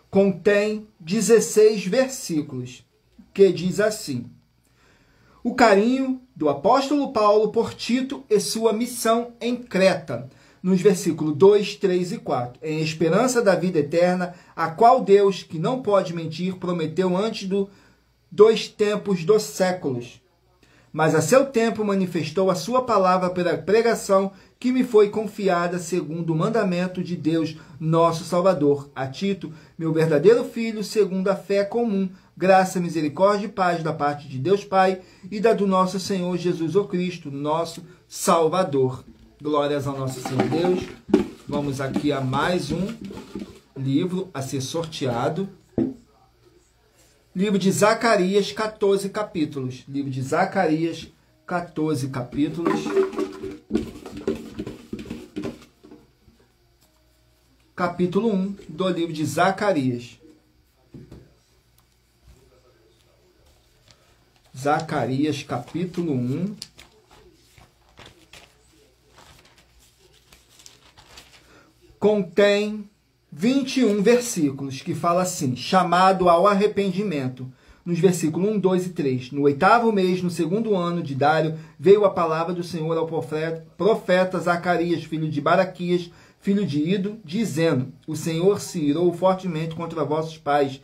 Contém 16 versículos, que diz assim: o carinho do apóstolo Paulo por Tito e sua missão em Creta, nos versículos 2, 3 e 4, em esperança da vida eterna, a qual Deus, que não pode mentir, prometeu antes dos tempos dos séculos. Mas a seu tempo manifestou a sua palavra pela pregação que me foi confiada segundo o mandamento de Deus, nosso Salvador. A Tito, meu verdadeiro filho, segundo a fé comum, graça, misericórdia e paz da parte de Deus Pai e da do nosso Senhor Jesus o Cristo, nosso Salvador. Glórias ao nosso Senhor Deus. Vamos aqui a mais um livro a ser sorteado. Livro de Zacarias, 14 capítulos. Livro de Zacarias, 14 capítulos. Capítulo 1 do livro de Zacarias. Zacarias, capítulo 1. Contém 21 versículos, que fala assim: chamado ao arrependimento. Nos versículos 1, 2 e 3. No 8º mês, no 2º ano de Dário, veio a palavra do Senhor ao profeta Zacarias, filho de Baraquias, filho de Ido, dizendo: o Senhor se irou fortemente contra vossos pais.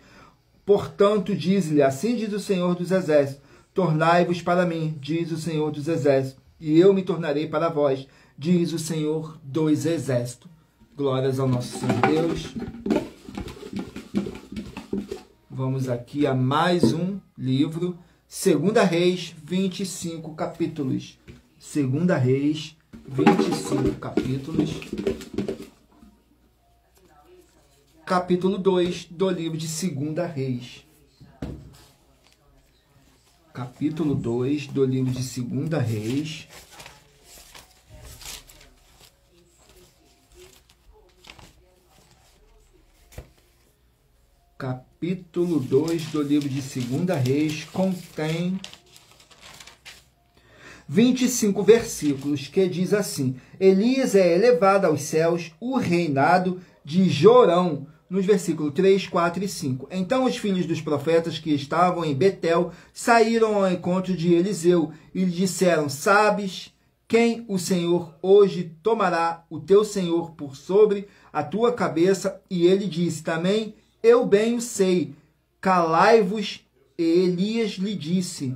Portanto, diz-lhe: assim diz o Senhor dos Exércitos: tornai-vos para mim, diz o Senhor dos Exércitos, e eu me tornarei para vós, diz o Senhor dos Exércitos. Glórias ao nosso Senhor Deus. Vamos aqui a mais um livro. 2 Reis, 25 capítulos. 2 Reis, 25 capítulos. Capítulo 2 do livro de 2 Reis. Capítulo 2 do livro de 2 Reis. Capítulo 2 do livro de 2 Reis contém 25 versículos, que diz assim: Elias é elevado aos céus, o reinado de Jorão, nos versículos 3, 4 e 5. Então os filhos dos profetas que estavam em Betel saíram ao encontro de Eliseu e lhe disseram: sabes quem o Senhor hoje tomará o teu senhor por sobre a tua cabeça? E ele disse: também eu bem o sei, calai-vos. E Elias lhe disse: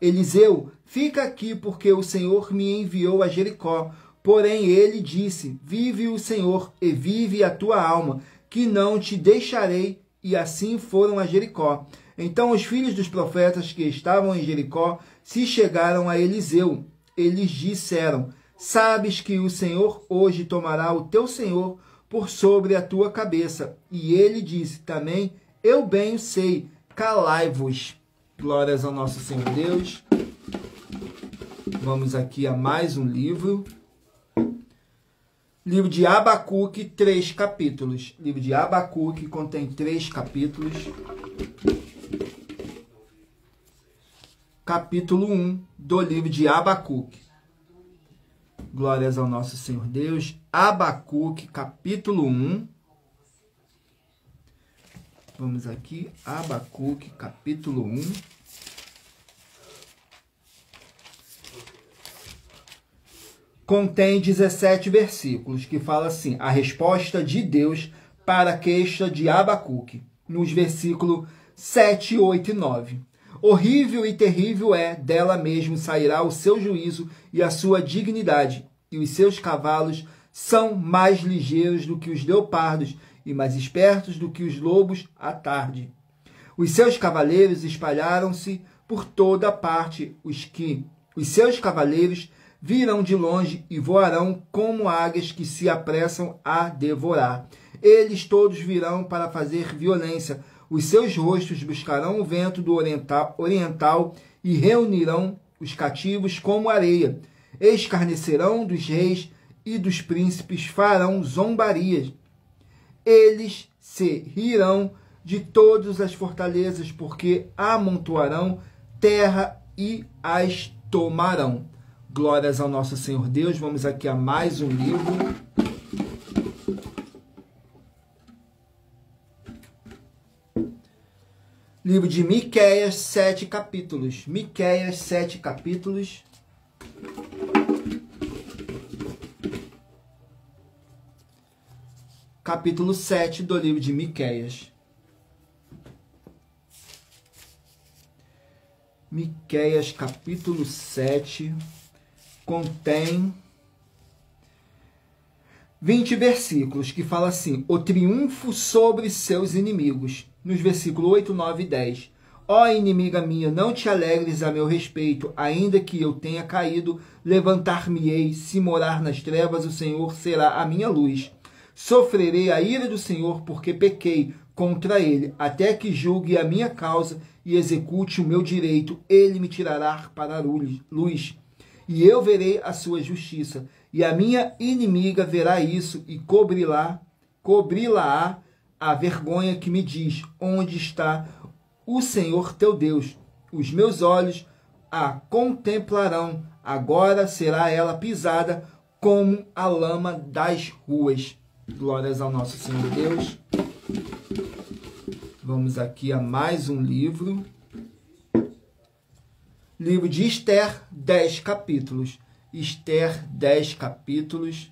Eliseu, fica aqui, porque o Senhor me enviou a Jericó. Porém ele disse: vive o Senhor, e vive a tua alma, que não te deixarei. E assim foram a Jericó. Então os filhos dos profetas que estavam em Jericó se chegaram a Eliseu. Eles disseram: sabes que o Senhor hoje tomará o teu senhor por sobre a tua cabeça. E ele disse: também eu bem o sei, calai-vos. Glórias ao nosso Senhor Deus. Vamos aqui a mais um livro. Livro de Abacuque, 3 capítulos. Livro de Abacuque contém 3 capítulos. Capítulo 1 do livro de Abacuque. Glórias ao nosso Senhor Deus. Abacuque, capítulo 1. Vamos aqui, Abacuque, capítulo 1. Contém 17 versículos, que fala assim: a resposta de Deus para a queixa de Abacuque, nos versículos 7, 8 e 9. Horrível e terrível é, dela mesmo sairá o seu juízo e a sua dignidade, e os seus cavalos são mais ligeiros do que os leopardos e mais espertos do que os lobos à tarde. Os seus cavaleiros espalharam-se por toda parte, os seus cavaleiros virão de longe e voarão como águias que se apressam a devorar. Eles todos virão para fazer violência. Os seus rostos buscarão o vento do oriental e reunirão os cativos como areia. Escarnecerão dos reis e dos príncipes, farão zombarias. Eles se rirão de todas as fortalezas, porque amontoarão terra e as tomarão. Glórias ao nosso Senhor Deus. Vamos aqui a mais um livro. Livro de Miqueias, 7 capítulos. Miqueias, 7 capítulos. Capítulo 7 do livro de Miqueias. Miqueias, capítulo 7, contém 20 versículos, que fala assim: o triunfo sobre seus inimigos. Nos versículos 8, 9 e 10. Ó inimiga minha, não te alegres a meu respeito, ainda que eu tenha caído, levantar-me-ei, se morar nas trevas, o Senhor será a minha luz. Sofrerei a ira do Senhor, porque pequei contra ele, até que julgue a minha causa e execute o meu direito. Ele me tirará para a luz, e eu verei a sua justiça. E a minha inimiga verá isso, e cobri-la-á a vergonha, que me diz: onde está o Senhor teu Deus? Os meus olhos a contemplarão, agora será ela pisada como a lama das ruas. Glórias ao nosso Senhor Deus. Vamos aqui a mais um livro. Livro de Esther, 10 capítulos. Esther, 10 capítulos.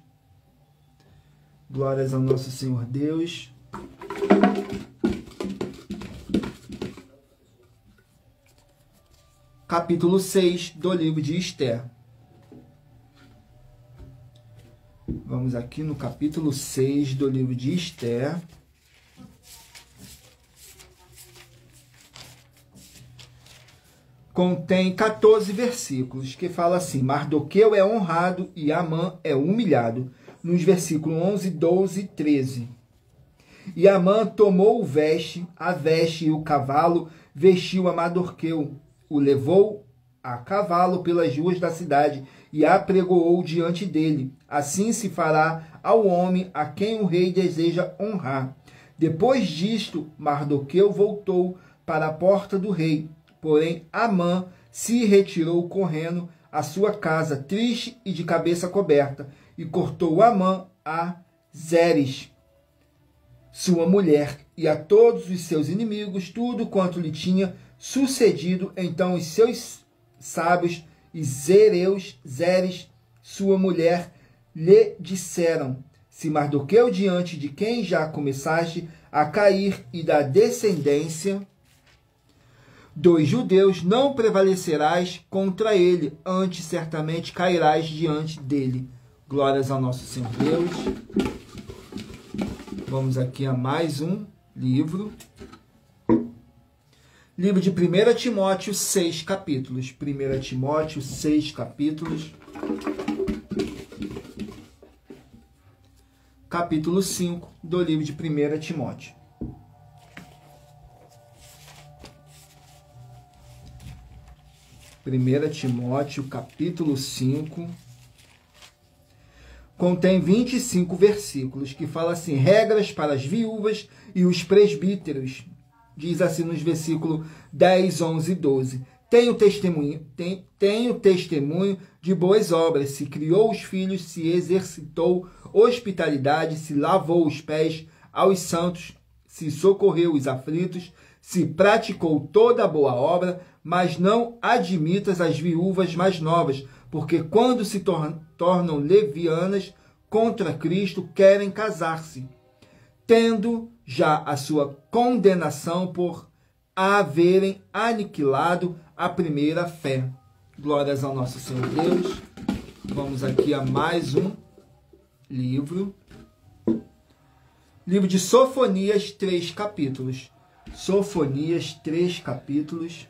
Glórias ao nosso Senhor Deus. Capítulo 6 do livro de Esther. Vamos aqui no capítulo 6 do livro de Esther. Contém 14 versículos, que fala assim: Mardoqueu é honrado e Amã é humilhado. Nos versículos 11, 12 e 13. E Amã tomou a veste e o cavalo, vestiu a Mardoqueu, o levou a cavalo pelas ruas da cidade e apregoou diante dele. Assim se fará ao homem a quem o rei deseja honrar. Depois disto, Mardoqueu voltou para a porta do rei. Porém, Amã se retirou correndo à sua casa, triste e de cabeça coberta, e cortou Amã a Zeres, sua mulher, e a todos os seus inimigos, tudo quanto lhe tinha sucedido. Então os seus sábios e Zeres, sua mulher, lhe disseram: se Mardoqueu, diante de quem já começaste a cair, e da descendência dos judeus, não prevalecerás contra ele, antes certamente cairás diante dele. Glórias ao nosso Senhor Deus. Vamos aqui a mais um livro. Livro de 1 Timóteo, 6 capítulos. 1 Timóteo, 6 capítulos. Capítulo 5 do livro de 1 Timóteo. Primeira Timóteo, capítulo 5, contém 25 versículos, que fala assim: regras para as viúvas e os presbíteros. Diz assim nos versículos 10, 11 e 12. Tenho testemunho de boas obras, se criou os filhos, se exercitou hospitalidade, se lavou os pés aos santos, se socorreu os aflitos, se praticou toda a boa obra. Mas não admitas as viúvas mais novas, porque quando se tornam levianas contra Cristo, querem casar-se, tendo já a sua condenação por haverem aniquilado a primeira fé. Glórias ao nosso Senhor Deus. Vamos aqui a mais um livro. Livro de Sofonias, 3 capítulos. Sofonias, 3 capítulos.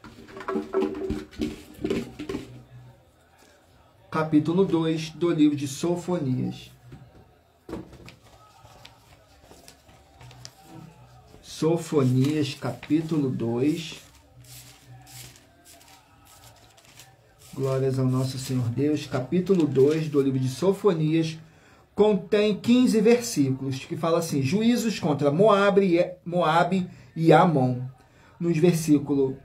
Capítulo 2 do livro de Sofonias. Sofonias, capítulo 2. Glórias ao nosso Senhor Deus. Capítulo 2 do livro de Sofonias contém 15 versículos, que fala assim: juízos contra Moabe e Amon. Nos versículos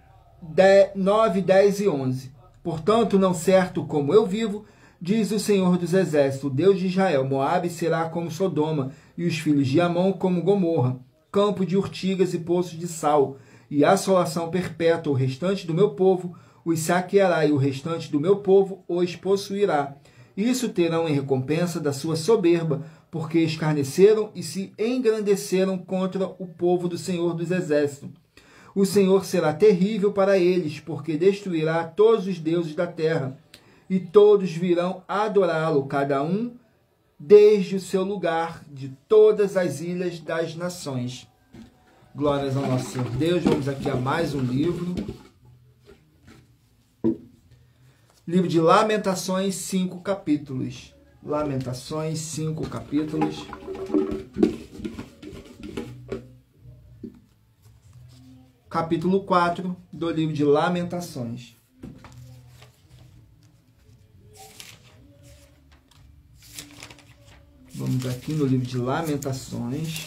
9, 10 e 11. Portanto, não certo como eu vivo, Diz o Senhor dos Exércitos, Deus de Israel: Moabe será como Sodoma, e os filhos de Amon como Gomorra, campo de urtigas e poços de sal, e assolação perpétua. O restante do meu povo os saqueará, e o restante do meu povo os possuirá. Isso terão em recompensa da sua soberba, porque escarneceram e se engrandeceram contra o povo do Senhor dos Exércitos. O Senhor será terrível para eles, porque destruirá todos os deuses da terra, e todos virão adorá-lo, cada um desde o seu lugar, de todas as ilhas das nações. Glórias ao nosso Senhor Deus. Vamos aqui a mais um livro. Livro de Lamentações, 5 capítulos. Lamentações, 5 capítulos. Capítulo 4 do livro de Lamentações. Vamos aqui no livro de Lamentações.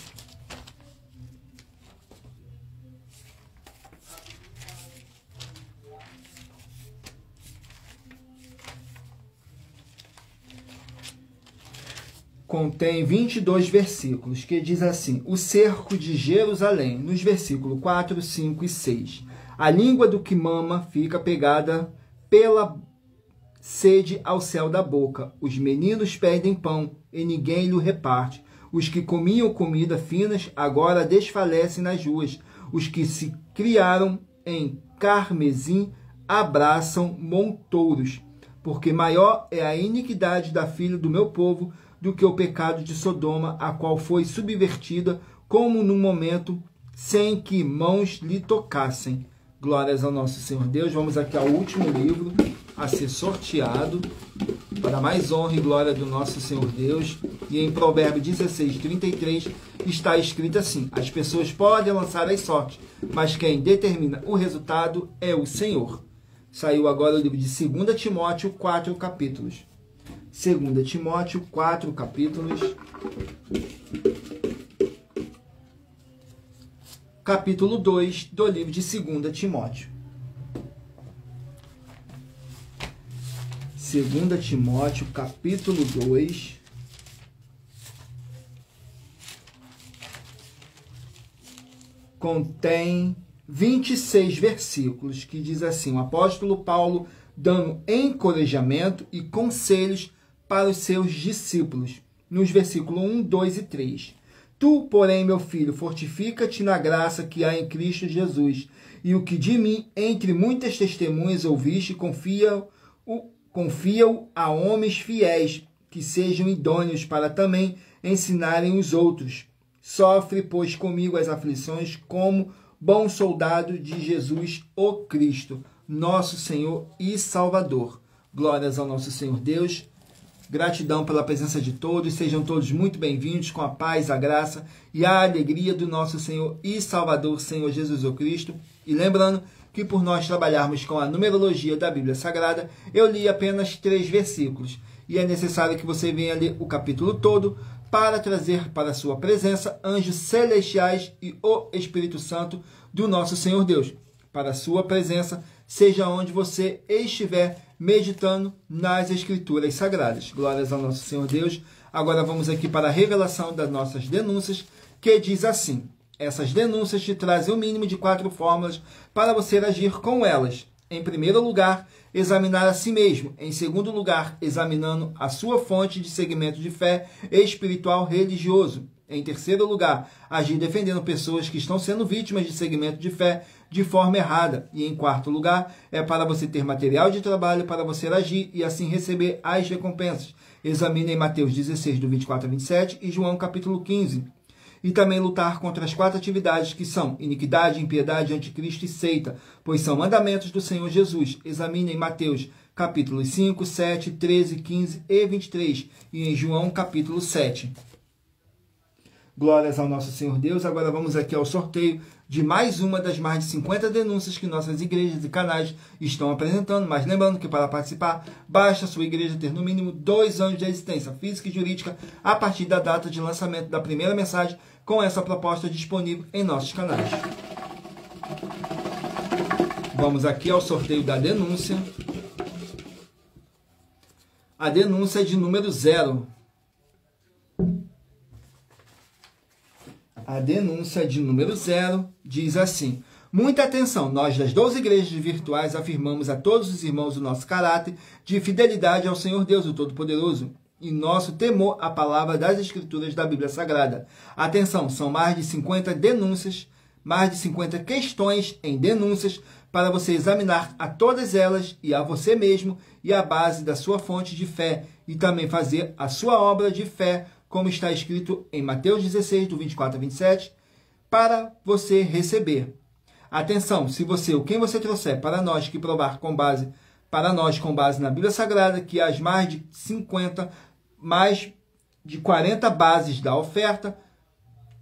Contém 22 versículos, que diz assim: o cerco de Jerusalém, nos versículos 4, 5 e 6. A língua do que mama fica pegada pela sede ao céu da boca. Os meninos pedem pão, e ninguém lhe reparte. Os que comiam comida finas, agora desfalecem nas ruas. Os que se criaram em carmesim, abraçam montouros. Porque maior é a iniquidade da filha do meu povo do que o pecado de Sodoma, a qual foi subvertida como num momento sem que mãos lhe tocassem. Glórias ao nosso Senhor Deus. Vamos aqui ao último livro a ser sorteado, para mais honra e glória do nosso Senhor Deus. E em Provérbios 16, 33, está escrito assim: as pessoas podem lançar as sortes, mas quem determina o resultado é o Senhor. Saiu agora o livro de 2 Timóteo, 4 capítulos. 2 Timóteo, 4 capítulos. Capítulo 2 do livro de 2 Timóteo. 2 Timóteo, capítulo 2. Contém 26 versículos, que diz assim: o apóstolo Paulo dando encorajamento e conselhos para os seus discípulos, nos versículos 1, 2 e 3. Tu, porém, meu filho, fortifica-te na graça que há em Cristo Jesus, e o que de mim, entre muitas testemunhas ouviste, confia-o a homens fiéis, que sejam idôneos para também ensinarem os outros. Sofre, pois, comigo as aflições, como bom soldado de Jesus, o Cristo, nosso Senhor e Salvador. Glórias ao nosso Senhor Deus. Gratidão pela presença de todos. Sejam todos muito bem-vindos, com a paz, a graça e a alegria do nosso Senhor e Salvador, Senhor Jesus o Cristo. E lembrando que por nós trabalharmos com a numerologia da Bíblia Sagrada, eu li apenas 3 versículos. E é necessário que você venha ler o capítulo todo para trazer para a sua presença anjos celestiais e o Espírito Santo do nosso Senhor Deus. Para a sua presença, seja onde você estiver meditando nas Escrituras Sagradas. Glórias ao nosso Senhor Deus. Agora vamos aqui para a revelação das nossas denúncias, que diz assim: essas denúncias te trazem o mínimo de 4 fórmulas para você agir com elas. Em primeiro lugar, examinar a si mesmo. Em segundo lugar, examinando a sua fonte de segmento de fé espiritual religioso. Em terceiro lugar, agir defendendo pessoas que estão sendo vítimas de segmento de fé de forma errada. E em quarto lugar, é para você ter material de trabalho para você agir e assim receber as recompensas. Examine em Mateus 16, do 24 a 27 e João capítulo 15. E também lutar contra as 4 atividades que são iniquidade, impiedade, anticristo e seita, pois são mandamentos do Senhor Jesus. Examine em Mateus capítulos 5, 7, 13, 15 e 23 e em João capítulo 7. Glórias ao nosso Senhor Deus. Agora vamos aqui ao sorteio de mais uma das mais de 50 denúncias que nossas igrejas e canais estão apresentando. Mas lembrando que para participar, basta a sua igreja ter no mínimo 2 anos de existência física e jurídica a partir da data de lançamento da primeira mensagem com essa proposta disponível em nossos canais. Vamos aqui ao sorteio da denúncia. A denúncia de número 0. A denúncia de número 0 diz assim: muita atenção, nós das 12 igrejas virtuais afirmamos a todos os irmãos o nosso caráter de fidelidade ao Senhor Deus, o Todo-Poderoso, e nosso temor à palavra das Escrituras da Bíblia Sagrada. Atenção, são mais de 50 denúncias, mais de 50 questões em denúncias para você examinar a todas elas e a você mesmo e a base da sua fonte de fé e também fazer a sua obra de fé, como está escrito em Mateus 16, do 24 a 27, para você receber. Atenção, se você, ou quem você trouxer para nós que provar com base na Bíblia Sagrada, que as mais de 50, mais de 40 bases da oferta,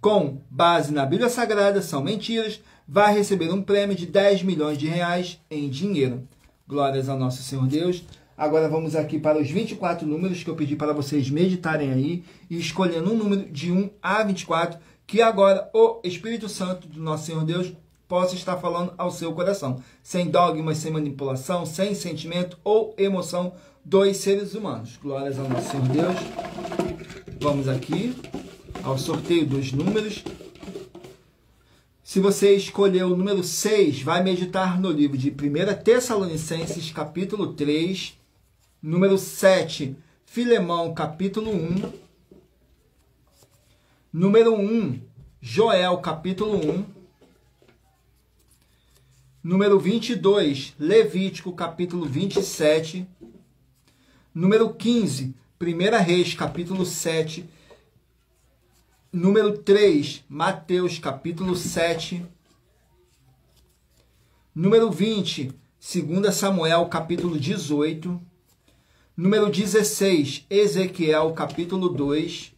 com base na Bíblia Sagrada, são mentiras, vai receber um prêmio de 10 milhões de reais em dinheiro. Glórias ao nosso Senhor Deus. Agora vamos aqui para os 24 números que eu pedi para vocês meditarem aí e escolhendo um número de 1 a 24, que agora o Espírito Santo do nosso Senhor Deus possa estar falando ao seu coração, sem dogmas, sem manipulação, sem sentimento ou emoção dos seres humanos. Glórias ao nosso Senhor Deus. Vamos aqui ao sorteio dos números. Se você escolher o número 6, vai meditar no livro de 1 Tessalonicenses, capítulo 3, número 7, Filemão, capítulo 1, número 1, Joel, capítulo 1, número 22, Levítico, capítulo 27, número 15, 1 Reis, capítulo 7, número 3, Mateus, capítulo 7, número 20, 2 Samuel, capítulo 18, número 16, Ezequiel, capítulo 2,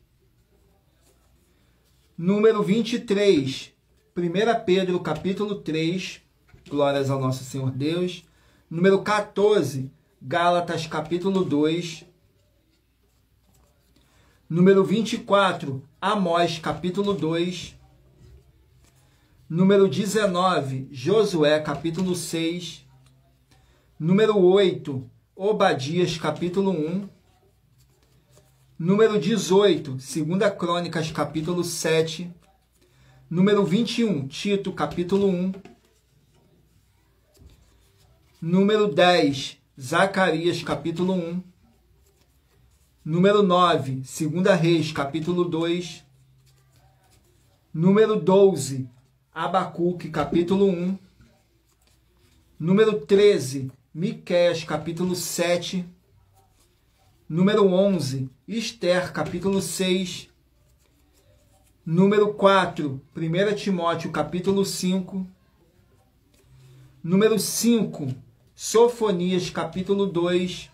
número 23, 1 Pedro, capítulo 3, glórias ao nosso Senhor Deus, número 14, Gálatas, capítulo 2, número 24, Amós, capítulo 2, número 19, Josué, capítulo 6, número 8, Obadias, capítulo 1, número 18, 2 Crônicas, capítulo 7, número 21, Tito, capítulo 1, número 10, Zacarias, capítulo 1, número 9, 2 Reis, capítulo 2, número 12, Abacuque, capítulo 1, número 13, Miqueias, capítulo 7, número 11, Esther, capítulo 6, número 4, 1 Timóteo, capítulo 5, número 5, Sofonias, capítulo 2,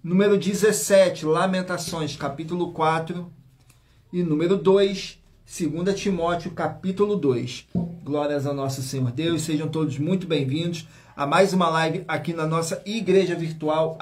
número 17, Lamentações, capítulo 4, e número 2, 2 Timóteo, capítulo 2. Glórias ao nosso Senhor Deus, sejam todos muito bem-vindos a mais uma live aqui na nossa igreja virtual,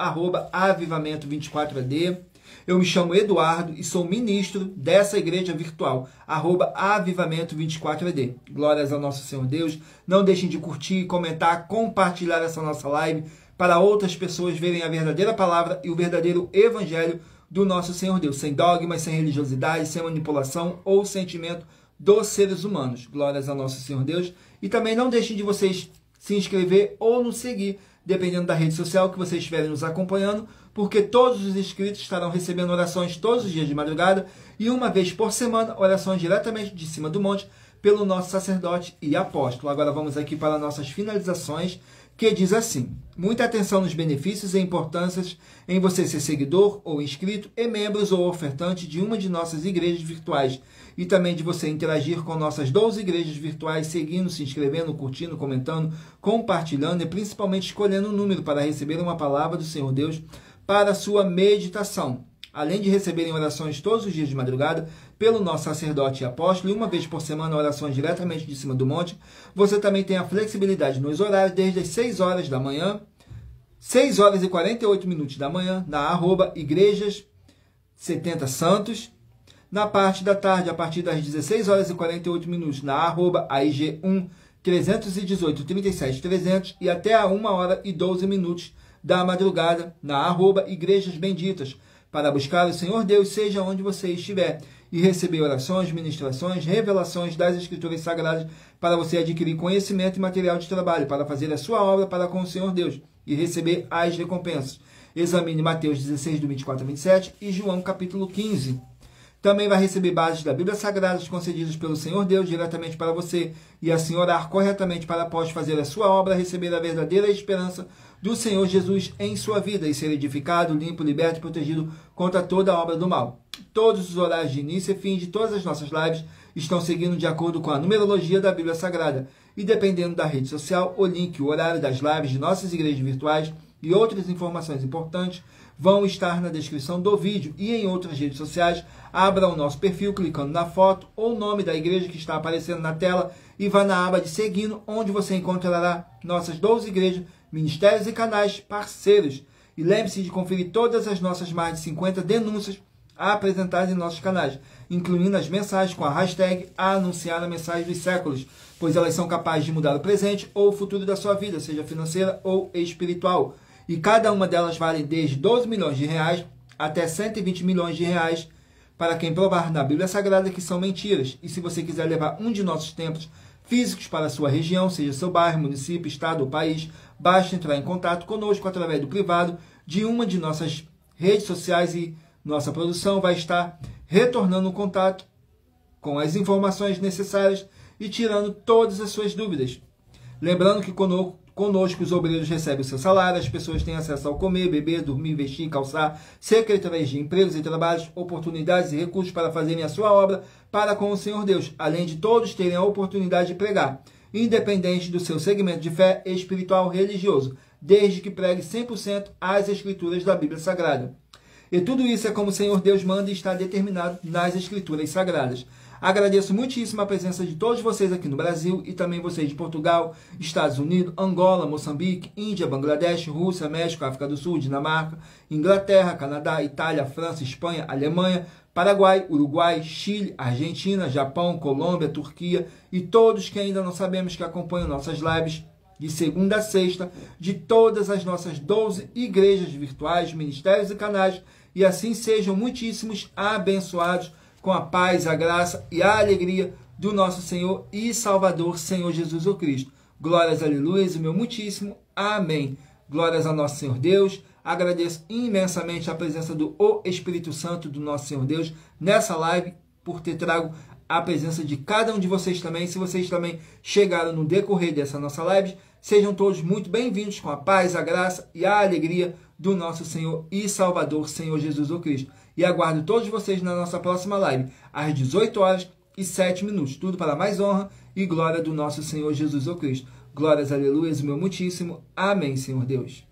@avivamento24AD. Eu me chamo Eduardo e sou ministro dessa igreja virtual, @avivamento24AD. Glórias ao nosso Senhor Deus. Não deixem de curtir, comentar, compartilhar essa nossa live para outras pessoas verem a verdadeira palavra e o verdadeiro evangelho do nosso Senhor Deus, sem dogmas, sem religiosidade, sem manipulação ou sentimento dos seres humanos. Glórias ao nosso Senhor Deus. E também não deixem de vocês se inscrever ou nos seguir, dependendo da rede social que vocês estiverem nos acompanhando, porque todos os inscritos estarão recebendo orações todos os dias de madrugada e uma vez por semana, orações diretamente de cima do monte pelo nosso sacerdote e apóstolo. Agora vamos aqui para nossas finalizações, que diz assim: muita atenção nos benefícios e importâncias em você ser seguidor ou inscrito e membros ou ofertante de uma de nossas igrejas virtuais e também de você interagir com nossas 12 igrejas virtuais, seguindo, se inscrevendo, curtindo, comentando, compartilhando e principalmente escolhendo um número para receber uma palavra do Senhor Deus para a sua meditação. Além de receberem orações todos os dias de madrugada pelo nosso sacerdote e apóstolo, e uma vez por semana orações diretamente de cima do monte, você também tem a flexibilidade nos horários desde as 6 horas da manhã, 6 horas e 48 minutos da manhã, na @igrejas 70 Santos, na parte da tarde, a partir das 16 horas e 48 minutos, na @AIG1 318 37 300 e até a 1 hora e 12 minutos da madrugada, na @Igrejas Benditas, para buscar o Senhor Deus, seja onde você estiver, e receber orações, ministrações, revelações das Escrituras Sagradas, para você adquirir conhecimento e material de trabalho, para fazer a sua obra para com o Senhor Deus, e receber as recompensas. Examine Mateus 16, do 24 a 27, e João capítulo 15. Também vai receber bases da Bíblia Sagrada concedidas pelo Senhor Deus diretamente para você, e assim orar corretamente para, após fazer a sua obra, receber a verdadeira esperança do Senhor Jesus em sua vida e ser edificado, limpo, liberto e protegido contra toda a obra do mal. Todos os horários de início e fim de todas as nossas lives estão seguindo de acordo com a numerologia da Bíblia Sagrada, e dependendo da rede social, o link, o horário das lives de nossas igrejas virtuais e outras informações importantes vão estar na descrição do vídeo, e em outras redes sociais, abra o nosso perfil clicando na foto ou o nome da igreja que está aparecendo na tela e vá na aba de seguindo, onde você encontrará nossas 12 igrejas, ministérios e canais parceiros. E lembre-se de conferir todas as nossas mais de 50 denúncias apresentadas em nossos canais, incluindo as mensagens com a hashtag Anunciar a Mensagem dos Séculos, pois elas são capazes de mudar o presente ou o futuro da sua vida, seja financeira ou espiritual. E cada uma delas vale desde 12 milhões de reais até 120 milhões de reais, para quem provar na Bíblia Sagrada que são mentiras. E se você quiser levar um de nossos templos físicos para a sua região, seja seu bairro, município, estado ou país, basta entrar em contato conosco através do privado de uma de nossas redes sociais, e nossa produção vai estar retornando o contato com as informações necessárias e tirando todas as suas dúvidas. Lembrando que conosco os obreiros recebem o seu salário, as pessoas têm acesso ao comer, beber, dormir, vestir, calçar, secretarias de empregos e trabalhos, oportunidades e recursos para fazerem a sua obra para com o Senhor Deus, além de todos terem a oportunidade de pregar, independente do seu segmento de fé espiritual religioso, desde que pregue 100% as Escrituras da Bíblia Sagrada. E tudo isso é como o Senhor Deus manda e está determinado nas Escrituras Sagradas. Agradeço muitíssimo a presença de todos vocês aqui no Brasil e também vocês de Portugal, Estados Unidos, Angola, Moçambique, Índia, Bangladesh, Rússia, México, África do Sul, Dinamarca, Inglaterra, Canadá, Itália, França, Espanha, Alemanha, Paraguai, Uruguai, Chile, Argentina, Japão, Colômbia, Turquia e todos que ainda não sabemos que acompanham nossas lives de segunda a sexta, de todas as nossas 12 igrejas virtuais, ministérios e canais, e assim sejam muitíssimos abençoados com a paz, a graça e a alegria do nosso Senhor e Salvador, Senhor Jesus o Cristo. Glórias, aleluias, o meu muitíssimo amém. Glórias ao nosso Senhor Deus. Agradeço imensamente a presença do Espírito Santo do nosso Senhor Deus nessa live, por ter trago a presença de cada um de vocês também. Se vocês também chegaram no decorrer dessa nossa live, sejam todos muito bem-vindos com a paz, a graça e a alegria do nosso Senhor e Salvador, Senhor Jesus o Cristo. E aguardo todos vocês na nossa próxima live, às 18h07, tudo para mais honra e glória do nosso Senhor Jesus o Cristo. Glórias, aleluias, o meu muitíssimo amém, Senhor Deus.